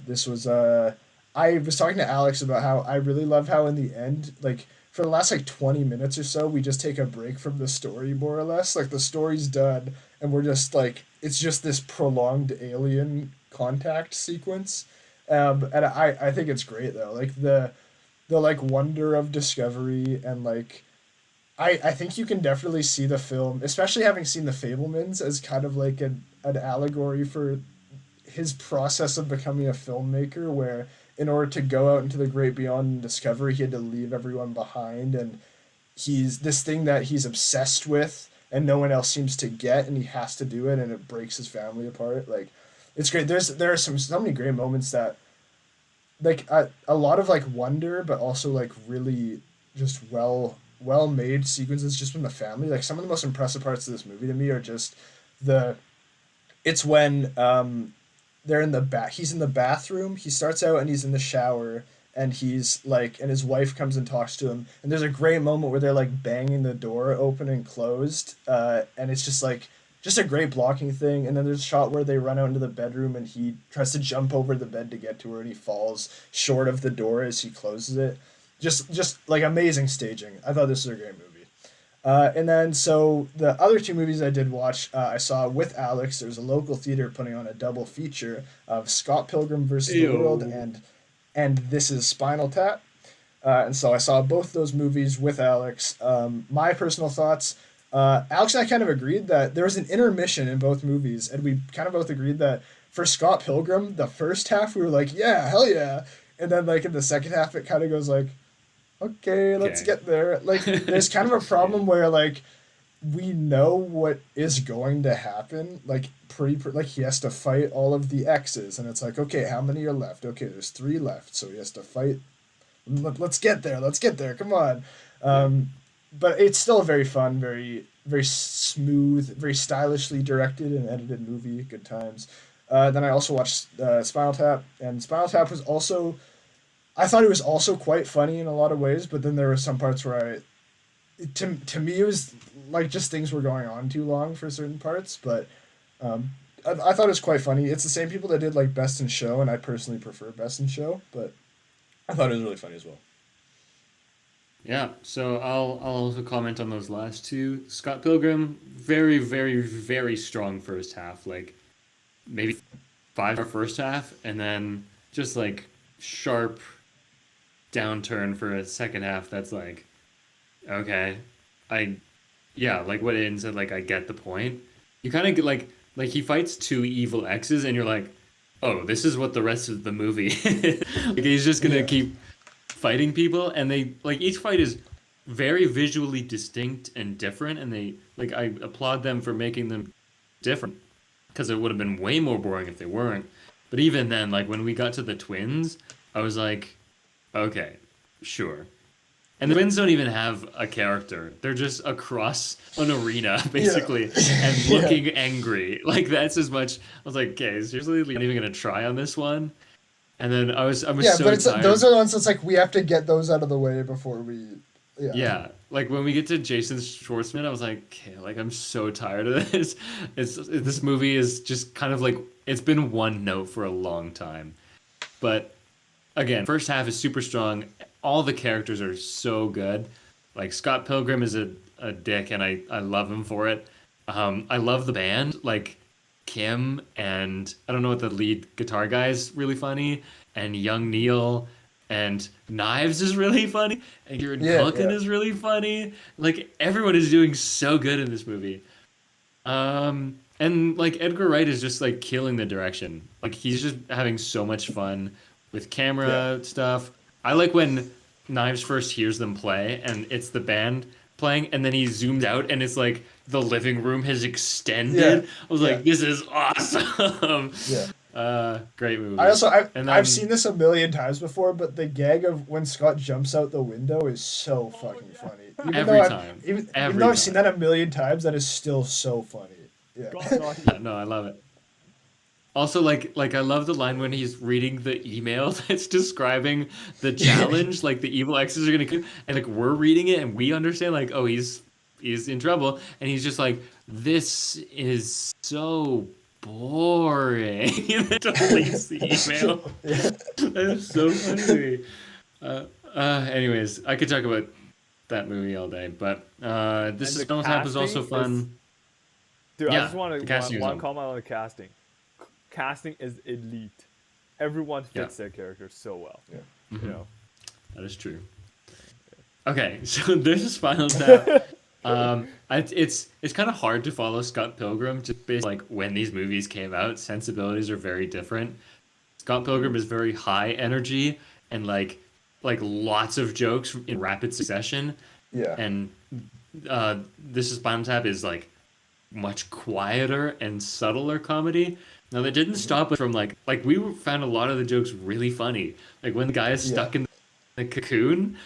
This was I was talking to Alex about how I really love how in the end, like for the last like 20 minutes or so, we just take a break from the story more or less. Like the story's done and we're just like it's just this prolonged alien contact sequence. And I think it's great though. Like the like wonder of discovery, and like I think you can definitely see the film, especially having seen the Fablemans, as kind of like an allegory for his process of becoming a filmmaker, where in order to go out into the great beyond and discover, he had to leave everyone behind, and he's this thing that he's obsessed with and no one else seems to get, and he has to do it, and it breaks his family apart. Like it's great. There are so many great moments that like a lot of like wonder, but also like really just well made sequences just from the family. Like some of the most impressive parts of this movie to me are just the it's when they're in the he's in the bathroom. He starts out and he's in the shower, and he's like and his wife comes and talks to him, and there's a great moment where they're like banging the door open and closed, and it's just like just a great blocking thing. And then there's a shot where they run out into the bedroom and he tries to jump over the bed to get to her, and he falls short of the door as he closes it. Just like amazing staging. I thought this was a great movie. And then, so the other two movies I did watch, I saw with Alex. There's a local theater putting on a double feature of Scott Pilgrim versus the World Ew. and This Is Spinal Tap. And so I saw both those movies with Alex. My personal thoughts. Alex and I kind of agreed that there was an intermission in both movies, and we kind of both agreed that for Scott Pilgrim, the first half we were like, yeah, hell yeah, and then like in the second half it kind of goes like, okay, let's Okay. get there. Like, there's kind of a Yeah. problem where like we know what is going to happen. Like like he has to fight all of the X's, and it's like, okay, how many are left? Okay, there's three left, so he has to fight. Let's get there. Let's get there. Come on. Yeah. But it's still a very fun, very smooth, very stylishly directed and edited movie. Good times. Then I also watched Spinal Tap, and Spinal Tap was also I thought it was also quite funny in a lot of ways, but then there were some parts where to me, it was like just things were going on too long for certain parts. But um, I thought it was quite funny. It's the same people that did like Best in Show, and I personally prefer Best in Show, but I thought it was really funny as well. Yeah, so I'll also comment on those last two. Scott Pilgrim, very, very, very strong first half. Like maybe five for first half, and then just like sharp downturn for a second half that's like, okay, I yeah, like what Aiden said, like I get the point. You kind of get like he fights two evil exes, and you're like, oh, this is what the rest of the movie is. Like he's just gonna Yeah. keep fighting people, and they like each fight is very visually distinct and different, and they like I applaud them for making them different because it would have been way more boring if they weren't. But even then, like when we got to the twins, I was like, okay, sure. And the twins don't even have a character. They're just across an arena, basically, and Yeah. looking angry. Like that's as much. I was like, okay, seriously, you're not even gonna try on this one. And then I was Yeah, so but it's tired. those are the ones that's like we have to get those out of the way before we. Yeah. Yeah, like when we get to Jason Schwartzman, I was like, okay, like I'm so tired of this. This movie is just kind of like it's been one note for a long time. But again, first half is super strong. All the characters are so good. Like Scott Pilgrim is a dick, and I love him for it. I love the band, like Kim, and I don't know what the lead guitar guy is really funny, and Young Neil, and Knives is really funny, and Kieran Yeah, Culkin yeah. is really funny. Like everyone is doing so good in this movie. And like Edgar Wright is just like killing the direction. Like he's just having so much fun with Yeah. camera stuff. I like when Knives first hears them play and it's the band playing and then he zooms out and it's like the living room has Yeah. extended. I was Yeah. like, this is awesome. Yeah. Great movie. I also And I've then seen this a million times before, but the gag of when Scott jumps out the window is so fucking funny. every time. Even Every though I've seen time. that a million times, that is still so funny. Yeah. God, no, Yeah, no, I love it. Also, like I love the line when he's reading the email that's describing the challenge, like the evil exes are gonna kill, and like we're reading it and we understand, like, oh, he's in trouble, and he's just like, this is so boring. And then deletes the email. Yeah. That is so funny to me. Anyways, I could talk about that movie all day, but this And is the Spinal Tap is also casting is- fun. dude, I Yeah, just want the to casting is one on. comment on the casting. Casting is elite. Everyone Yeah. fits their character so well. Yeah. Mhm. You know. That is true. Okay, so there's a Spinal Tap. It's kind of hard to follow Scott Pilgrim just based like when these movies came out. Sensibilities are very different. Scott Pilgrim is very high energy and like lots of jokes in rapid succession, Yeah. and this is Spinal Tap is like much quieter and subtler comedy. Now that didn't stop us from like we found a lot of the jokes really funny. Like when the guy is stuck in the cocoon,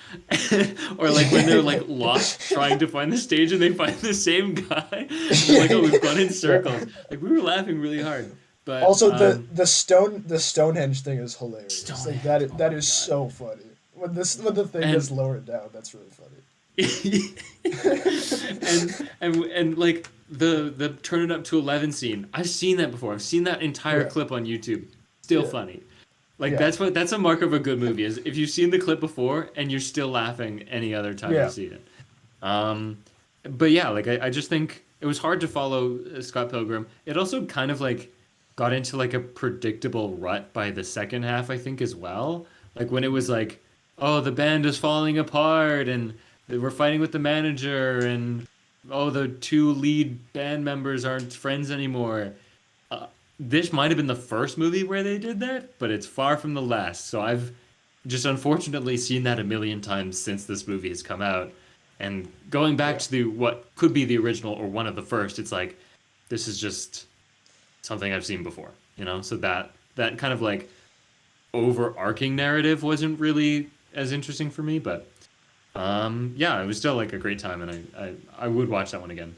or like when they're like lost trying to find the stage and they find the same guy. And they're like, oh, we've gone in circles. Like we were laughing really hard. But Also, the Stonehenge thing is hilarious. Like that Stonehenge, that oh my is God. so funny. When the thing And- is lowered down, that's really funny. and like the turn it up to 11 scene. I've seen that before. I've seen that entire Yeah. clip on YouTube. Still Yeah. funny. Like Yeah. that's a mark of a good movie is if you've seen the clip before and you're still laughing any other time Yeah. you see it. But yeah, like I just think it was hard to follow Scott Pilgrim. It also kind of like got into like a predictable rut by the second half, I think, as well. Like when it was like, oh, the band is falling apart and we're fighting with the manager and oh, the two lead band members aren't friends anymore. This might have been the first movie where they did that, but it's far from the last. So I've just unfortunately seen that a million times since this movie has come out. And going back Yeah. to what could be the original or one of the first, it's like this is just something I've seen before, you know? So that kind of like overarching narrative wasn't really as interesting for me, but yeah, it was still like a great time, and I would watch that one again.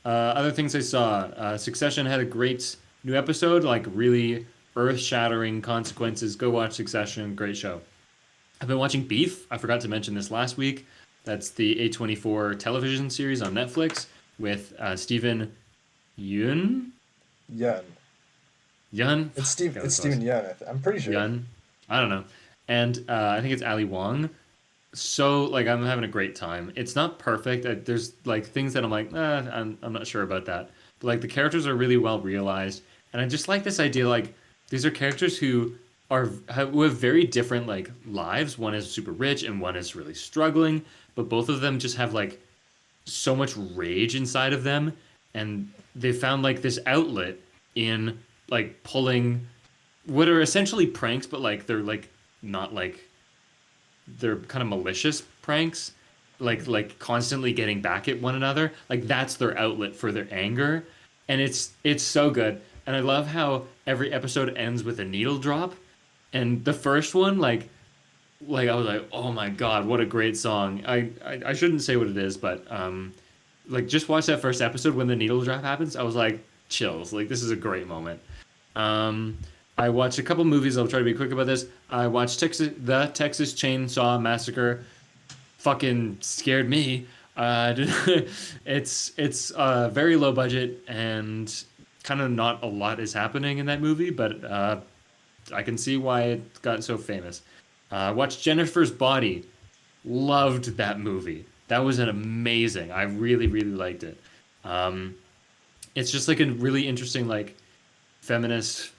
Other things I saw, Succession had a great new episode, like really earth-shattering consequences. Go watch Succession, great show. I've been watching Beef. I forgot to mention this last week. That's the A24 television series on Netflix with Stephen Yeun. Yun. Yun? It's Fuck, that was Steven close. Yun. I'm pretty sure. Yun? I don't know. And I think it's Ali Wong. So like I'm having a great time. It's not perfect. There's like things that I'm like, I'm not sure about that. But like the characters are really well realized, and I just like this idea like these are characters who who have very different like lives. One is super rich and one is really struggling, but both of them just have like so much rage inside of them, and they found like this outlet in like pulling what are essentially pranks, but like they're like not like they're kind of malicious pranks, like constantly getting back at one another. Like that's their outlet for their anger, and it's so good. And I love how every episode ends with a needle drop. And the first one, like I was like, oh my god, what a great song. I shouldn't say what it is, but like just watch that first episode when the needle drop happens. I was like chills. Like this is a great moment. Um, I watched a couple movies. I'll try to be quick about this. I watched the Texas Chainsaw Massacre. Fucking scared me. It's very low budget and kind of not a lot is happening in that movie, but I can see why it got so famous. Watched Jennifer's Body. Loved that movie. That was an amazing. I really really liked it. Um, it's just like a really interesting like feminist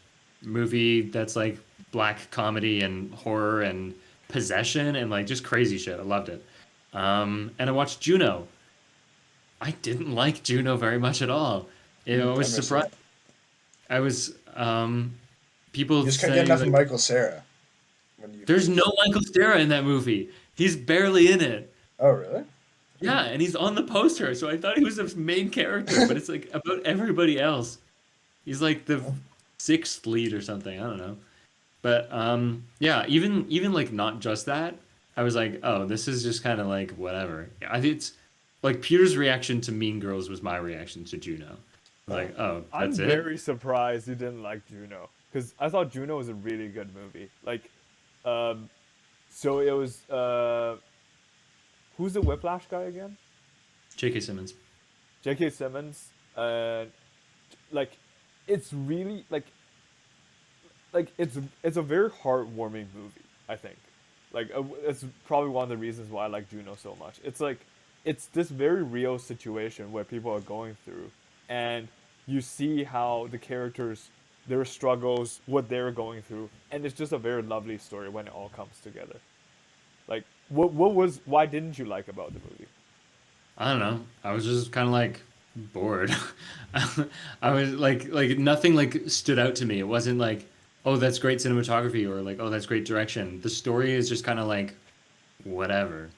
movie that's like black comedy and horror and possession and like just crazy shit. I loved it. And I watched Juno. I didn't like Juno very much at all. You know, I was Never seen surprised. it. I was You people just couldn't get saying enough of like Michael Cera when you there's no first. Michael Cera in that movie. He's barely in it. Oh, really? Yeah, and he's on the poster, so I thought he was the main character, but it's like about everybody else. He's like the Oh, sixth lead or something. I don't know. But yeah, even like not just that, I was like, oh, this is just kind of like whatever. I think it's like Peter's reaction to Mean Girls was my reaction to Juno. oh. Like, oh, I'm that's it? very surprised you didn't like Juno because I thought Juno was a really good movie. Like, um, so it was who's the Whiplash guy again? J.K. Simmons. J.K. Simmons. Like, it's really like it's a very heartwarming movie. I think, like it's probably one of the reasons why I like Juno so much. It's like it's this very real situation where people are going through, and you see how the characters, their struggles, what they're going through, and it's just a very lovely story when it all comes together. Like, what was why didn't you like about the movie? I don't know. I was just kind of like bored. I was like nothing like stood out to me. It wasn't like, oh, that's great cinematography or like, oh, that's great direction. The story is just kind of like whatever.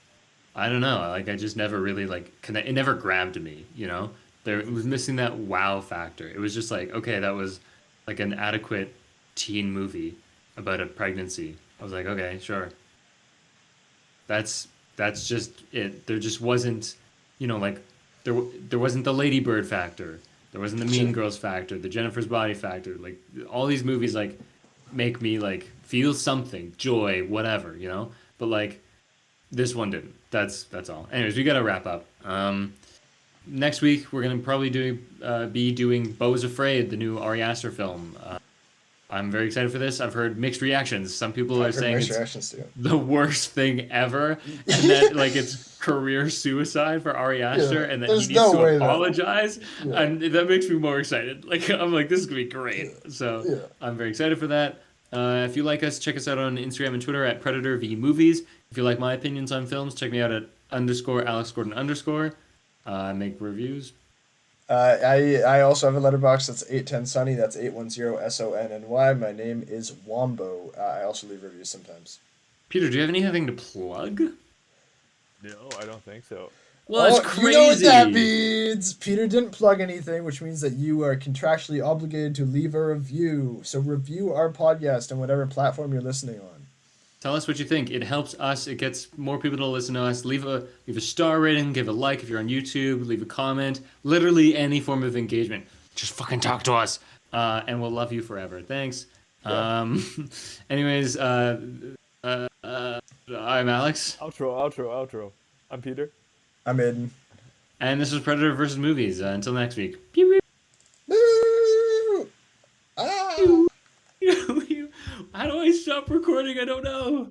I don't know. Like I just never really like connect. It never grabbed me. You know, there it was missing that wow factor. It was just like okay, that was like an adequate teen movie about a pregnancy. I was like, okay, sure. That's just it. There just wasn't, like there wasn't the Lady Bird factor. There wasn't the Mean Sure. Girls factor, the Jennifer's Body factor. Like all these movies like make me like feel something, joy, whatever. But like this one didn't. That's all. Anyways, we gotta wrap up. Next week we're gonna probably be doing Beau's Afraid, the new Ari Aster film. I'm very excited for this. I've heard mixed reactions. Some people are I've heard saying mixed it's reactions too. the worst thing ever, and that like it's career suicide for Ari Aster, Yeah, and that he there's needs no to way that. apologize, Yeah, and that makes me more excited. Like I'm like this is gonna be great. yeah, So yeah. I'm very excited for that. If you like us, check us out on Instagram and Twitter at Predator v Movies. If you like my opinions on films, check me out at underscore Alex Gordon underscore. I make reviews. I also have a letterbox that's 810 Sunny. That's 810SONNY. My name is Wombo. I also leave reviews sometimes. Peter, do you have anything to plug? No, I don't think so. Well, it's Oh, you know what that crazy. means. Peter didn't plug anything, which means that you are contractually obligated to leave a review. So review our podcast on whatever platform you're listening on. Tell us what you think. It helps us. It gets more people to listen to us. Leave a star rating. Give a like if you're on YouTube. Leave a comment. Literally any form of engagement. Just fucking talk to us, and we'll love you forever. Thanks. Yeah. Anyways, I'm Alex, Outro. I'm Peter. I'm in. and this was Predator versus Movies. Until next week. Pew, Boo! Ah! pew, pew. How do I stop recording? I don't know.